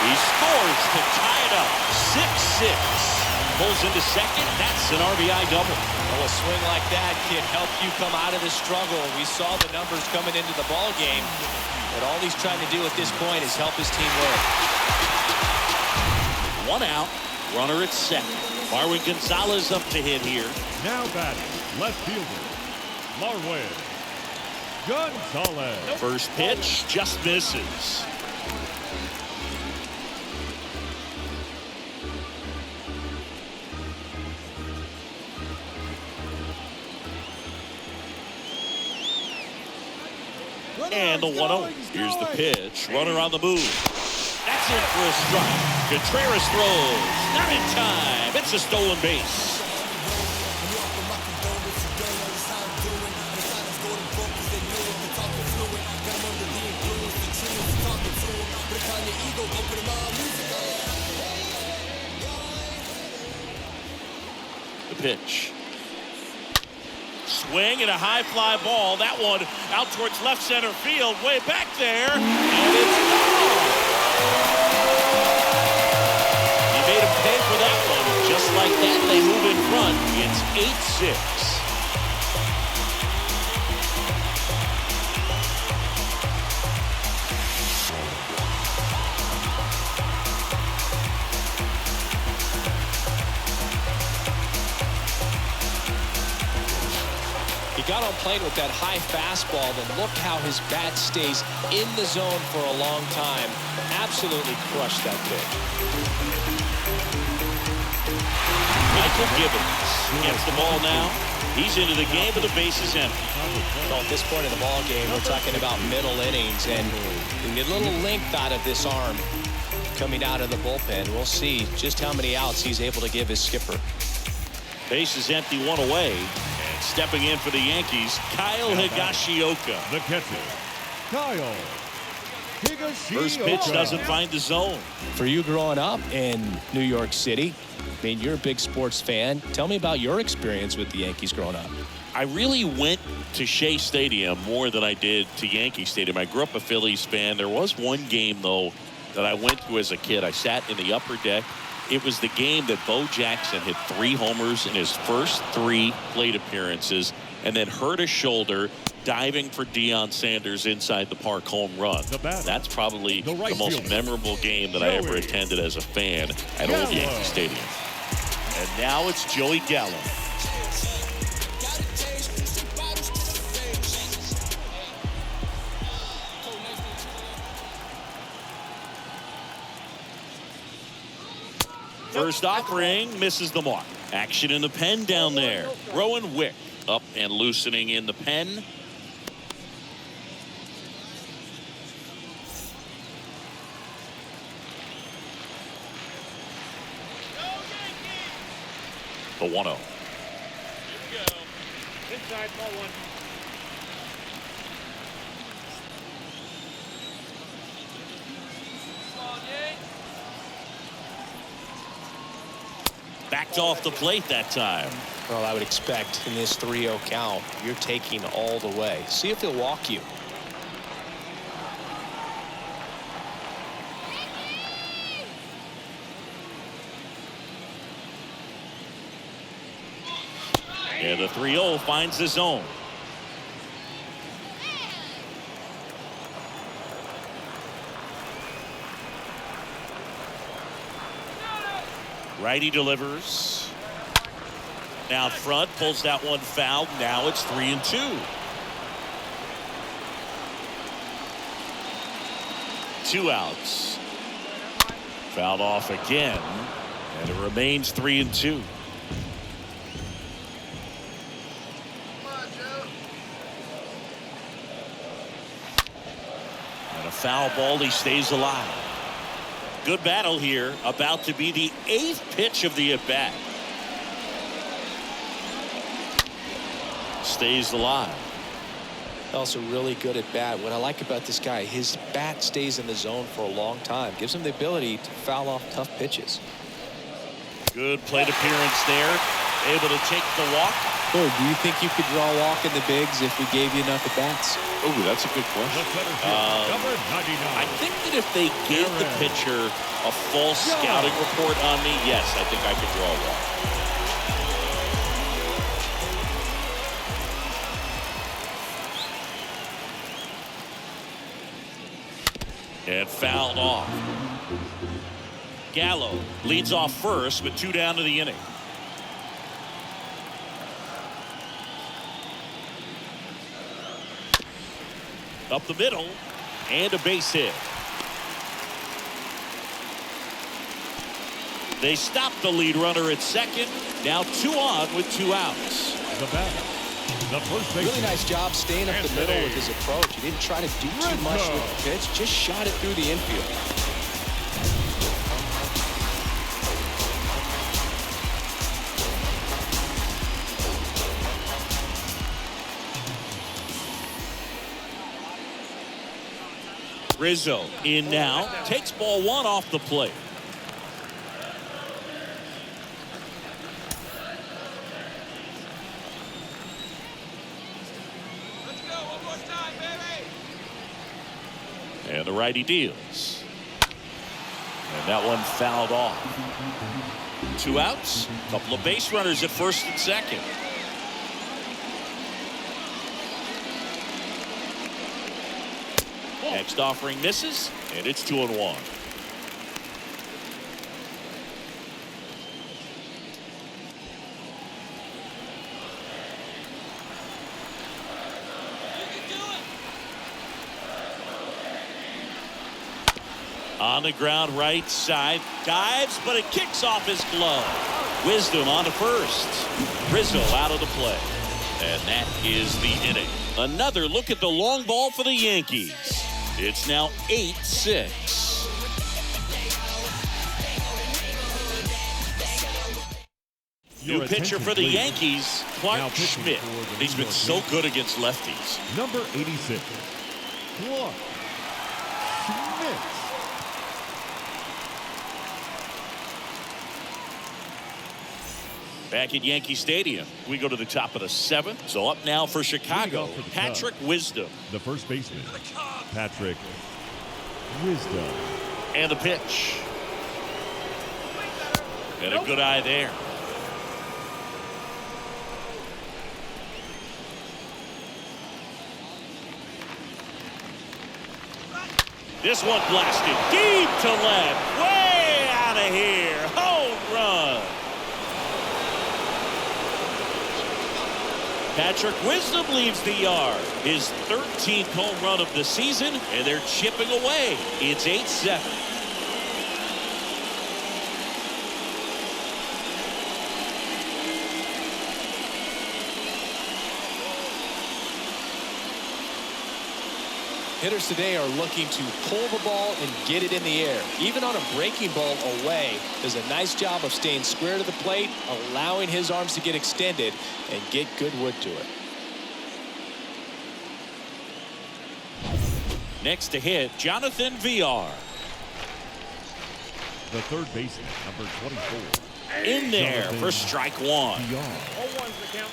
He scores to tie it up, 6-6. Pulls into second, that's an RBI double. Well, a swing like that can help you come out of the struggle. We saw the numbers coming into the ball game, but all he's trying to do at this point is help his team win. 1 out, runner at second. Marwin Gonzalez up to hit here. Now batting, left fielder, Marwin Gonzalez. First pitch just misses. And the 1-0. Here's the pitch. Runner on the move. That's in for a strike. Contreras throws. Not in time. It's a stolen base. The pitch. Swing and a high fly ball. That one out towards left center field. Way back there. And it's gone. He made him pay for that one. Just like that, they move in front. It's 8-6. He got on plane with that high fastball, then look how his bat stays in the zone for a long time. Absolutely crushed that pitch. Michael Gibbons gets the ball now. He's into the game with the bases empty. So at this point in the ball game, we're talking about middle innings, and a little length out of this arm coming out of the bullpen. We'll see just how many outs he's able to give his skipper. Bases empty, 1 away. Stepping in for the Yankees, Kyle Higashioka. The catcher, Kyle Higashioka. First pitch doesn't find the zone. For you growing up in New York City, I mean, you're a big sports fan. Tell me about your experience with the Yankees growing up. I really went to Shea Stadium more than I did to Yankee Stadium. I grew up a Phillies fan. There was one game, though, that I went to as a kid. I sat in the upper deck. It was the game that Bo Jackson hit 3 homers in his first 3 plate appearances and then hurt his shoulder diving for Deion Sanders inside the park home run. That's probably the most memorable game that I ever attended as a fan at Old Yankee Stadium. And now it's Joey Gallo. First offering misses the mark. Action in the pen down there. Rowan Wick up and loosening in the pen. The 1-0. Inside, ball one. Backed off the plate that time. Well, I would expect in this 3-0 count, you're taking all the way. See if he'll walk you. And the 3-0 finds the zone. Righty delivers. Now front, pulls that one foul. Now it's 3-2. 2 outs. Fouled off again, and it remains 3-2. And a foul ball, he stays alive. Good battle here, about to be the 8th pitch of the at-bat. Stays alive. Also really good at bat. What I like about this guy, his bat stays in the zone for a long time. Gives him the ability to foul off tough pitches. Good plate appearance there. Able to take the walk. Oh, do you think you could draw a walk in the bigs if we gave you enough at bats? Oh, that's a good question. Number 99. I think that if they gave the pitcher a false scouting report on me, yes, I think I could draw a walk. And fouled off. Gallo leads off first with 2 down to the inning. Up the middle, and a base hit. They stop the lead runner at second. Now 2 on with 2 outs. The batter, the first baseman. Really nice job staying up the middle with his approach. He didn't try to do too much with the pitch, just shot it through the infield. Rizzo in now, takes ball 1 off the plate. Let's go one more time, baby. And the righty deals. And that one fouled off. 2 outs, a couple of base runners at first and second. Next offering misses, and it's 2-1. On the ground right side, dives, but it kicks off his glove. Wisdom on to first. Rizzo out of the play. And that is the inning. Another look at the long ball for the Yankees. It's now 8-6. New pitcher for the Yankees, Clark Schmidt. He's been so good against lefties. Number 86, Clark Schmidt. Back at Yankee Stadium, we go to the top of the 7th. So up now for Chicago, Patrick Wisdom. The first baseman, Patrick Wisdom. And the pitch. And a good eye there. This one blasted deep to left. Way out of here. Home run. Patrick Wisdom leaves the yard. His 13th home run of the season, and they're chipping away. It's 8-7. Hitters today are looking to pull the ball and get it in the air. Even on a breaking ball away, does a nice job of staying square to the plate, allowing his arms to get extended and get good wood to it. Next to hit, Jonathan VR. The third baseman, number 24. In there Jonathan for strike one. VR. 0-1's the count.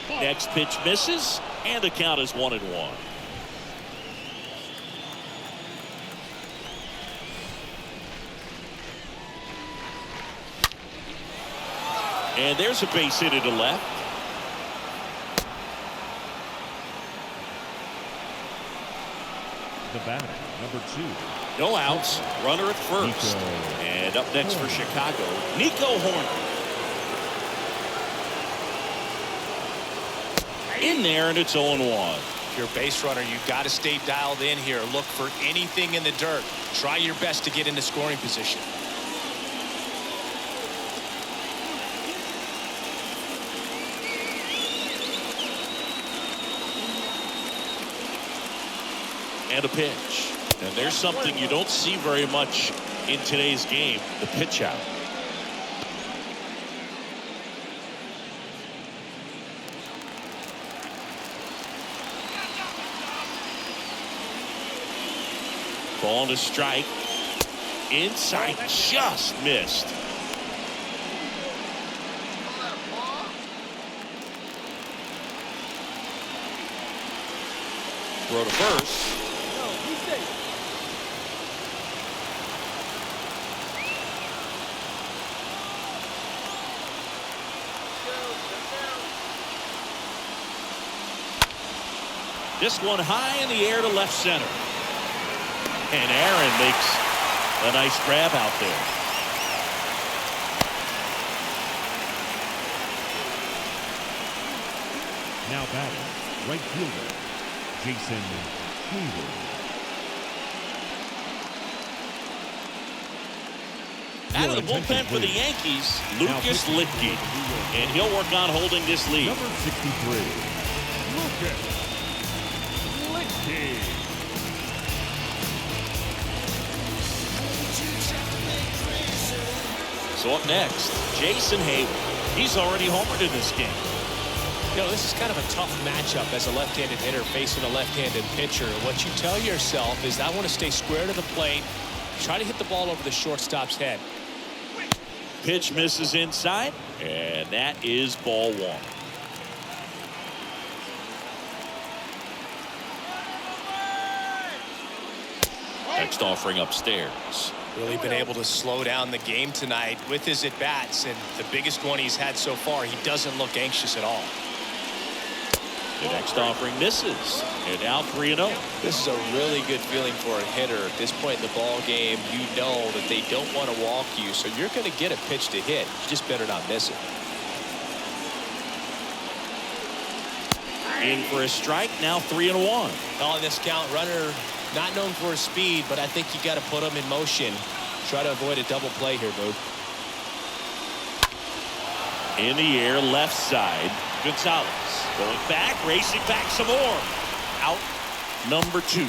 Next pitch misses, and the count is 1-1. And there's a base hit to left. The batter, number 2. No outs, runner at first. Nico. And up next for Chicago, Nico Horner. In there, and it's 0-1. If you're a base runner, you've got to stay dialed in here. Look for anything in the dirt. Try your best to get into scoring position. And a pitch. And there's something you don't see very much in today's game, the pitch out. Ball to strike. Inside, just missed. Throw to first. This one high in the air to left center. And Aaron makes a nice grab out there. Now batting, right fielder, Jameson. Out of the bullpen for the Yankees, Lucas Litke. And he'll work on holding this lead. Number 63, Lucas Litke. So up next, Jason Hayward. He's already homered in this game. You know, this is kind of a tough matchup as a left-handed hitter facing a left-handed pitcher. What you tell yourself is, I want to stay square to the plate, try to hit the ball over the shortstop's head. Pitch misses inside, and that is ball one. Next offering upstairs. Really been able to slow down the game tonight with his at-bats, and the biggest one he's had so far, he doesn't look anxious at all. The next offering misses, and now 3-0. This is a really good feeling for a hitter. At this point in the ball game, you know that they don't want to walk you, so you're going to get a pitch to hit. You just better not miss it. In for a strike, now 3-1. On this count, runner not known for his speed, but I think you got to put him in motion. Try to avoid a double play here, Boo. In the air, left side, Gonzalez. Going back, racing back some more. Out number 2.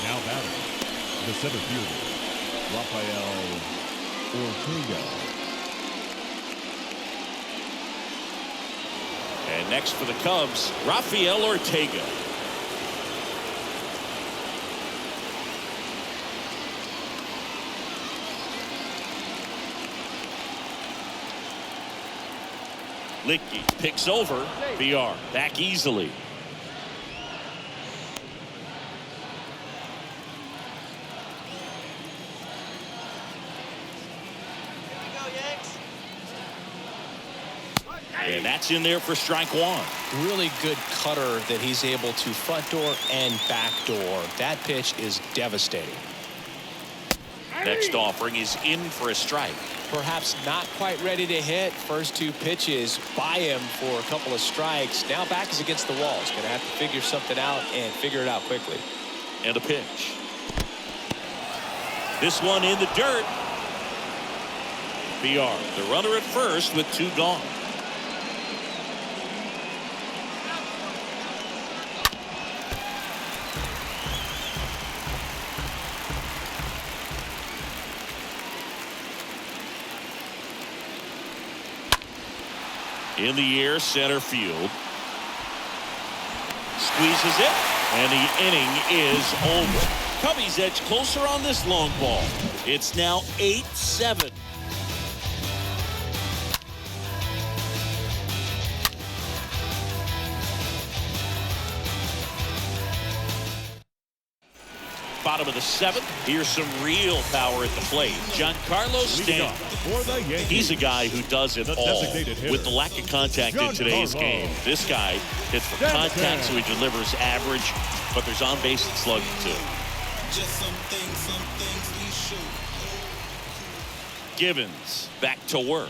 Now batting, the center fielder, Rafael Ortega. And next for the Cubs, Rafael Ortega. Litke picks over. VR back easily. And that's in there for strike one. Really good cutter that he's able to front door and back door. That pitch is devastating. Next offering is in for a strike. perhaps not quite ready to hit. First two pitches by him for a couple of strikes. Now back is against the wall. He's going to have to figure something out and figure it out quickly. And a pitch. This one in the dirt. BR, the runner at first with two gone. In the air, center field. Squeezes it, and the inning is over. Cubbies edge closer on this long ball. It's now 8-7. Bottom of the seventh. Here's some real power at the plate. Giancarlo Stanton. He's a guy who does it all. With the lack of contact in today's game, this guy hits for contact, so he delivers average, but there's on base and slugging too. Givens back to work.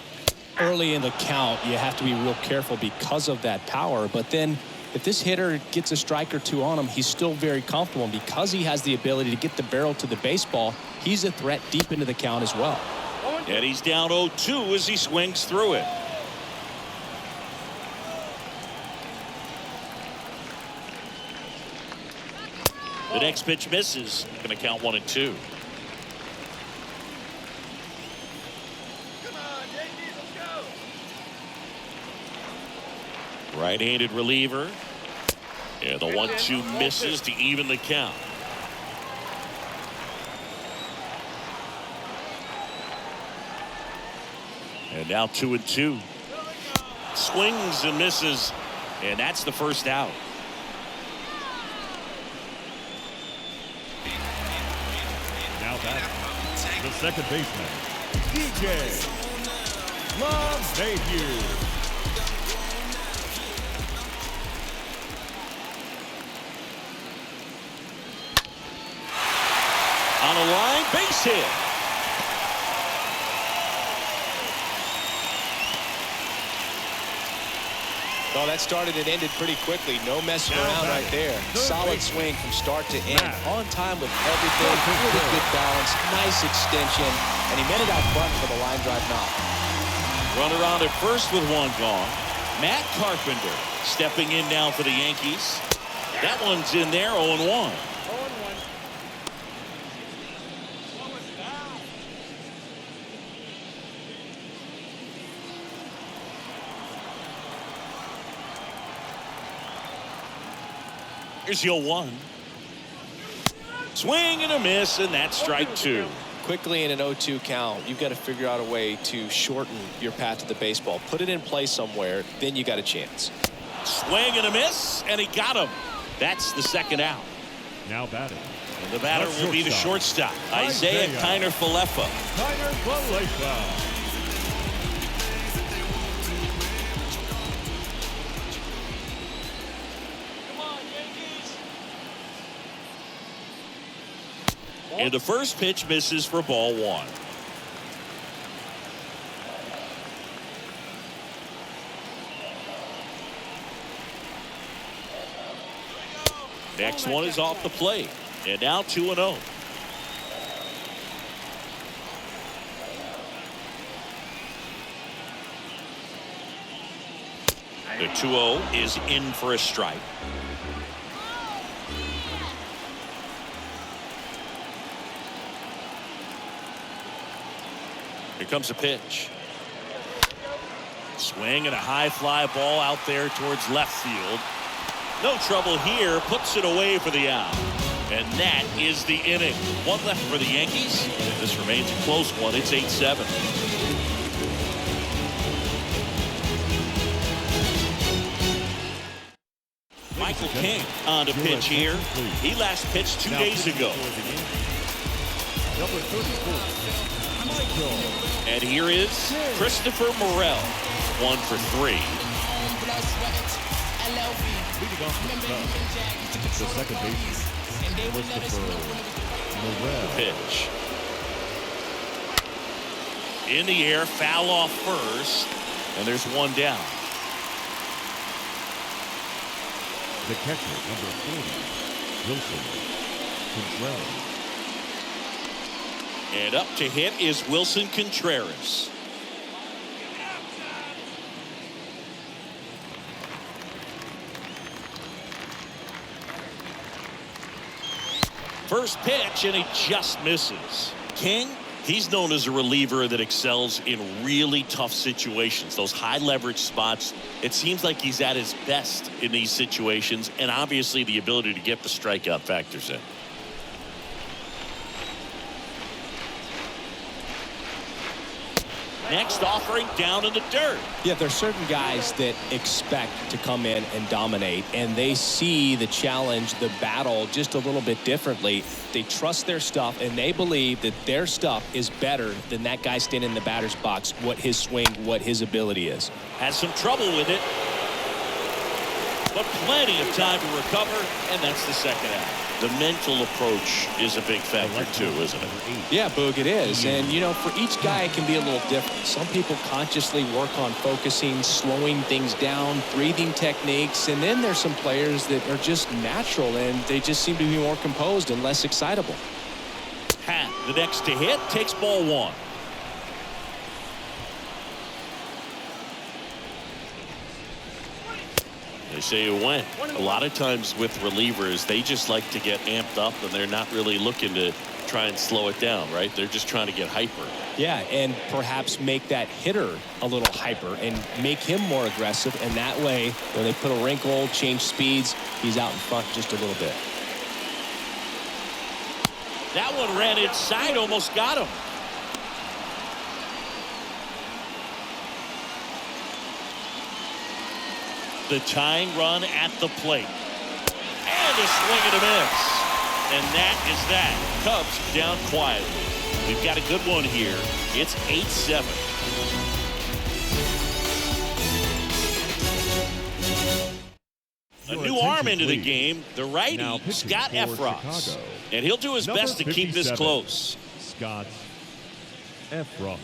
Early in the count, you have to be real careful because of that power, but then if this hitter gets a strike or two on him, he's still very comfortable. And because he has the ability to get the barrel to the baseball, he's a threat deep into the count as well. And he's down 0-2 as he swings through it. The next pitch misses. Going to count 1-2. Come on, Yankees, let's go. Right-handed reliever. Yeah, the 1-2 misses to even the count. And now 2-2. Swings and misses, and that's the first out. Now back, the second baseman, DJ LeMahieu. On a line, base hit. Well, that started and ended pretty quickly. No messing around right there. Solid swing from start to end. On time with everything. Really good balance. Nice extension. And he met it out front for the line drive knock. Runner on at first with one gone. Matt Carpenter stepping in now for the Yankees. That one's in there, 0-1. Here's the 0-1. Swing and a miss, and that's strike two. Quickly in an 0-2 count, you've got to figure out a way to shorten your path to the baseball. Put it in play somewhere, then you got a chance. Swing and a miss, and he got him. That's the second out. Now batting. And the batter will be the shortstop, Isaiah Kiner-Falefa. Kiner-Falefa. And the first pitch misses for ball one. Next one is off the plate. And now 2-0. The 2-0 is in for a strike. Here comes a pitch. Swing and a high fly ball out there towards left field. No trouble here. Puts it away for the out. And that is the inning. One left for the Yankees. And this remains a close one. It's 8-7. Michael King on to pitch here. He last pitched 2 days ago. Number 34, Michael. And here is Christopher Morel, 1 for 3. Leading off the second baseman, Christopher Morel. Pitch. In the air, foul off first, and there's one down. The catcher, number 40, Wilson Contreras. And up to hit is Wilson Contreras. First pitch, and he just misses. King, he's known as a reliever that excels in really tough situations. Those high leverage spots, it seems like he's at his best in these situations, and obviously the ability to get the strikeout factors in. Next offering down in the dirt. Yeah, there's certain guys that expect to come in and dominate, and they see the challenge, the battle just a little bit differently. They trust their stuff, and they believe that their stuff is better than that guy standing in the batter's box, what his swing, what his ability is. Has some trouble with it, but plenty of time to recover, and that's the second out. The mental approach is a big factor too, isn't it? Yeah, Boog, it is. And, you know, for each guy, it can be a little different. Some people consciously work on focusing, slowing things down, breathing techniques. And then there's some players that are just natural, and they just seem to be more composed and less excitable. The next to hit takes ball one. They say it went. A lot of times with relievers, they just like to get amped up, and they're not really looking to try and slow it down, right? They're just trying to get hyper. Yeah, and perhaps make that hitter a little hyper and make him more aggressive. And that way, when they put a wrinkle, change speeds, he's out in front just a little bit. That one ran inside, almost got him. The tying run at the plate. And a swing and a miss. And that is that. Cubs down quietly. We've got a good one here. It's 8-7. A new arm into the game, the righty, Scott Efros. And he'll do his best to keep this close. Scott Efros.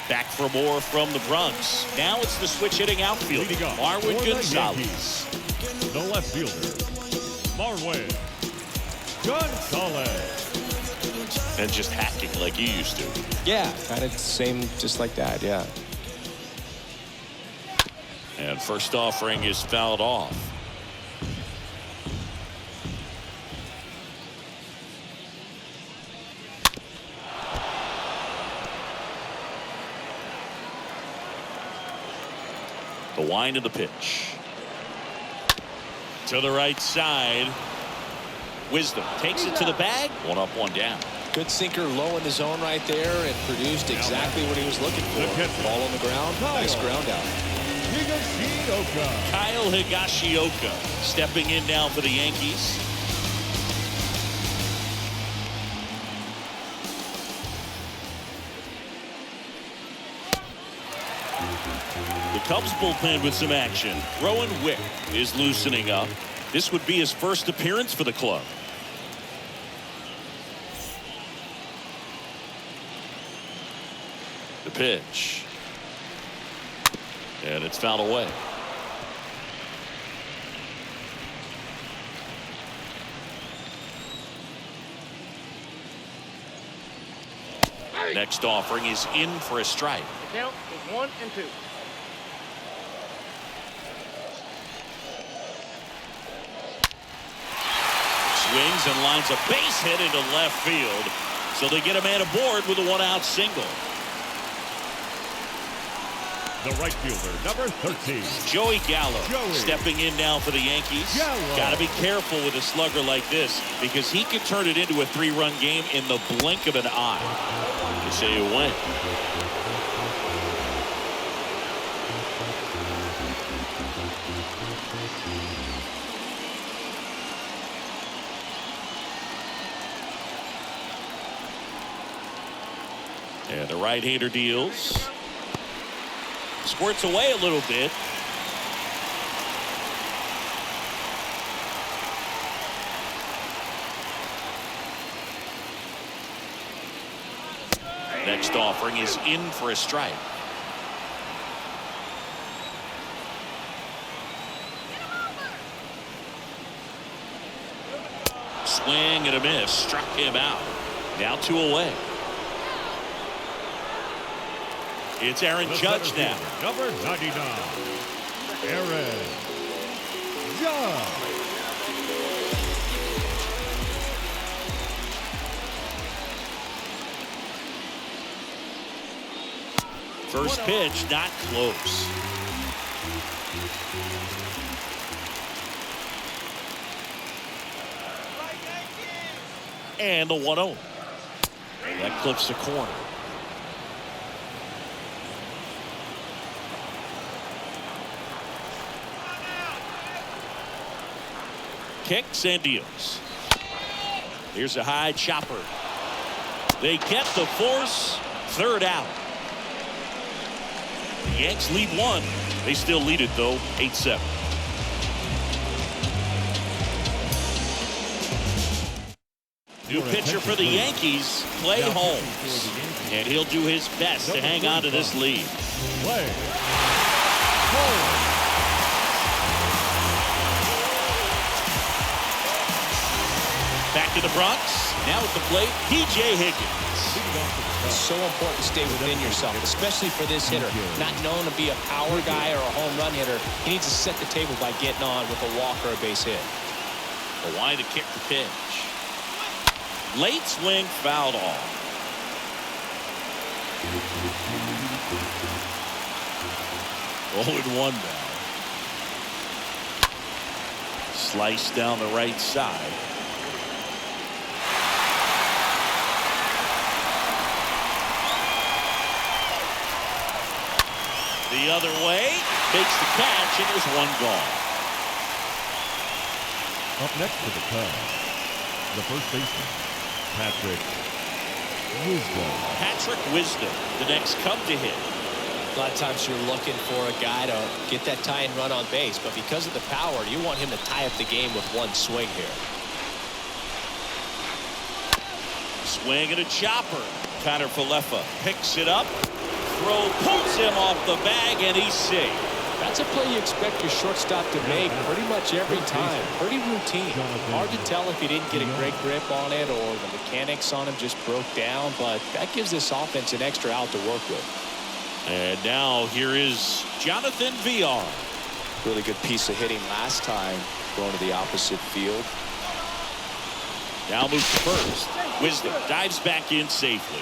Back for more from the Bronx. Now it's the switch hitting outfield. Marwin Gonzalez. The left fielder, Marwin Gonzalez. And just hacking like you used to. Yeah, kind of the same, just like that, yeah. And first offering is fouled off. The wind of the pitch. To the right side. Wisdom takes it to the bag. One up, one down. Good sinker low in the zone right there, and produced exactly what he was looking for. Ball on the ground. Nice ground out. Kyle Higashioka stepping in now for the Yankees. The Cubs bullpen with some action. Rowan Wick is loosening up. This would be his first appearance for the club. The pitch. And it's fouled away. Next offering is in for a strike. The count is 1 and 2. Swings and lines a base hit into left field. So they get a man aboard with a one-out single. The right fielder, number 13. Joey Gallo stepping in now for the Yankees. Got to be careful with a slugger like this because he could turn it into a 3-run game in the blink of an eye. They say it went. And the right-hander deals. Squirts away a little bit. Next offering is in for a strike. Swing and a miss. Struck him out. Now 2 away. It's Aaron Judge now. Number 99, Aaron Judge. First pitch, not close. And the 1-0. That clips the corner. Kicks and deals. Here's a high chopper. They get the force. 3rd out. The Yanks lead 1. They still lead it though, 8-7. New pitcher for the Yankees, Clay Holmes. And he'll do his best to hang on to this lead. Clay Holmes. Back to the Bronx. Now at the plate, P.J. Higgins. It's so important to stay within yourself, especially for this hitter. Not known to be a power guy or a home run hitter. He needs to set the table by getting on with a walk or a base hit. The line to kick the pitch. Late swing, fouled off. Oh, and 1 now. Slice down the right side. The other way, makes the catch, and there's 1 gone. Up next for the Cubs, the first baseman, Patrick Wisdom, the next Cub to hit. A lot of times you're looking for a guy to get that tying run on base, but because of the power, you want him to tie up the game with 1 swing here. Swing and a chopper. Connor Falefa picks it up. Throw pulls him off the bag, and he's safe. That's a play you expect your shortstop to make pretty much every time. Pretty routine. Hard to tell if he didn't get a great grip on it or the mechanics on him just broke down, but that gives this offense an extra out to work with. And now here is Jonathan VR. Really good piece of hitting last time, going to the opposite field. Now moves to first. Wisdom dives back in safely.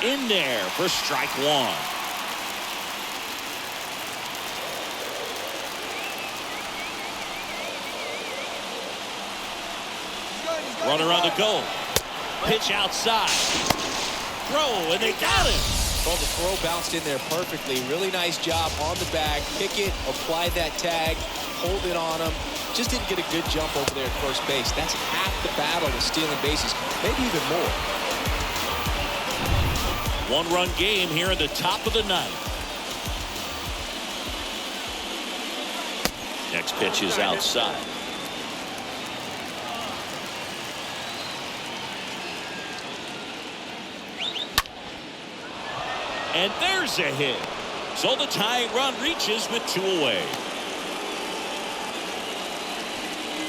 In there for strike 1. Runner on the go. Pitch outside. Throw, and they got him. Well, the throw bounced in there perfectly. Really nice job on the bag. Pick it, apply that tag, hold it on him. Just didn't get a good jump over there at first base. That's half the battle with stealing bases, maybe even more. 1-run game here in the top of the 9th. Next pitch is outside. And there's a hit. So the tying run reaches with 2 away.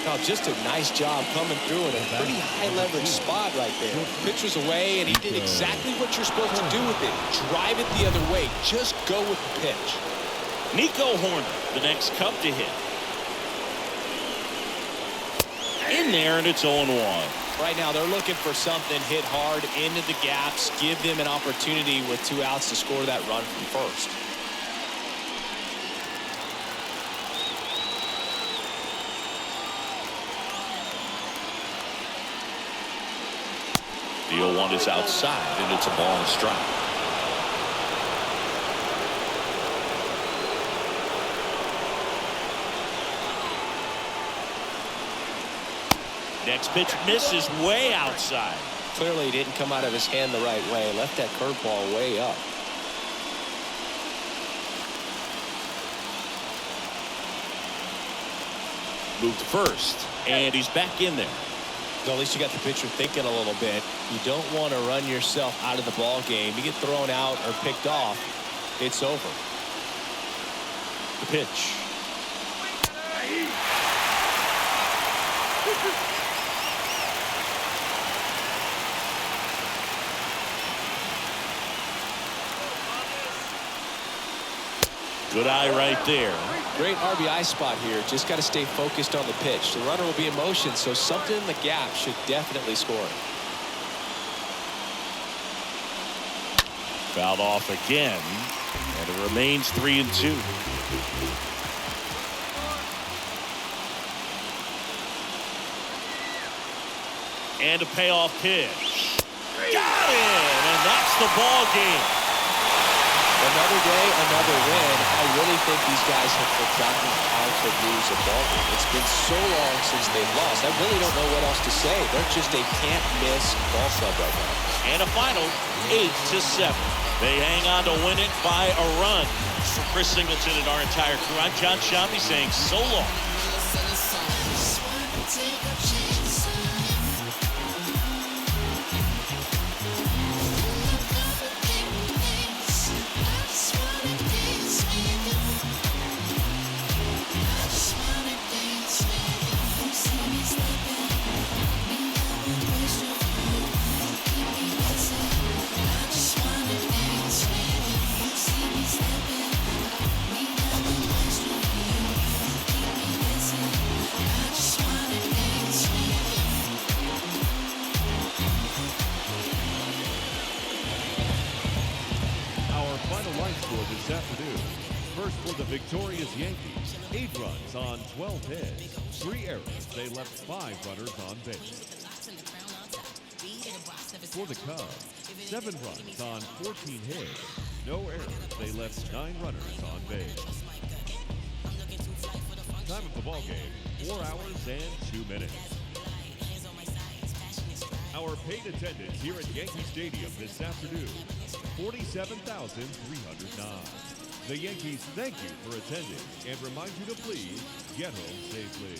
Now, just a nice job coming through in a pretty high leverage spot right there. Pitcher's away, and he did exactly what you're supposed to do with it. Drive it the other way. Just go with the pitch. Nico Horner, the next Cub to hit. In there, and it's 0-1. Right now, they're looking for something hit hard into the gaps. Give them an opportunity with 2 outs to score that run from first. The 0-1 is outside, and it's a ball and strike. Next pitch misses way outside. Clearly didn't come out of his hand the right way. Left that curveball way up. Moved to first, and he's back in there. So at least you got the pitcher thinking a little bit. You don't want to run yourself out of the ball game. You get thrown out or picked off, it's over. The pitch. Good eye right there. Great RBI spot here. Just got to stay focused on the pitch. The runner will be in motion, so something in the gap should definitely score. Fouled off again, and it remains 3-2. And a payoff pitch. Got it, and that's the ball game. Another day, another win. I really think these guys have forgotten how to lose a ball game. It's been so long since they've lost. I really don't know what else to say. They're just a can't-miss ball club right now. And a final 8-7. They hang on to win it by a run. For Chris Singleton and our entire crew, I'm John Shambi saying so long. This afternoon. First for the victorious Yankees, 8 runs on 12 hits, 3 errors. They left 5 runners on base. For the Cubs, 7 runs on 14 hits, no errors. They left 9 runners on base. Time of the ball game, 4 hours and 2 minutes. Our paid attendance here at Yankee Stadium this afternoon, 47,309. The Yankees thank you for attending and remind you to please get home safely.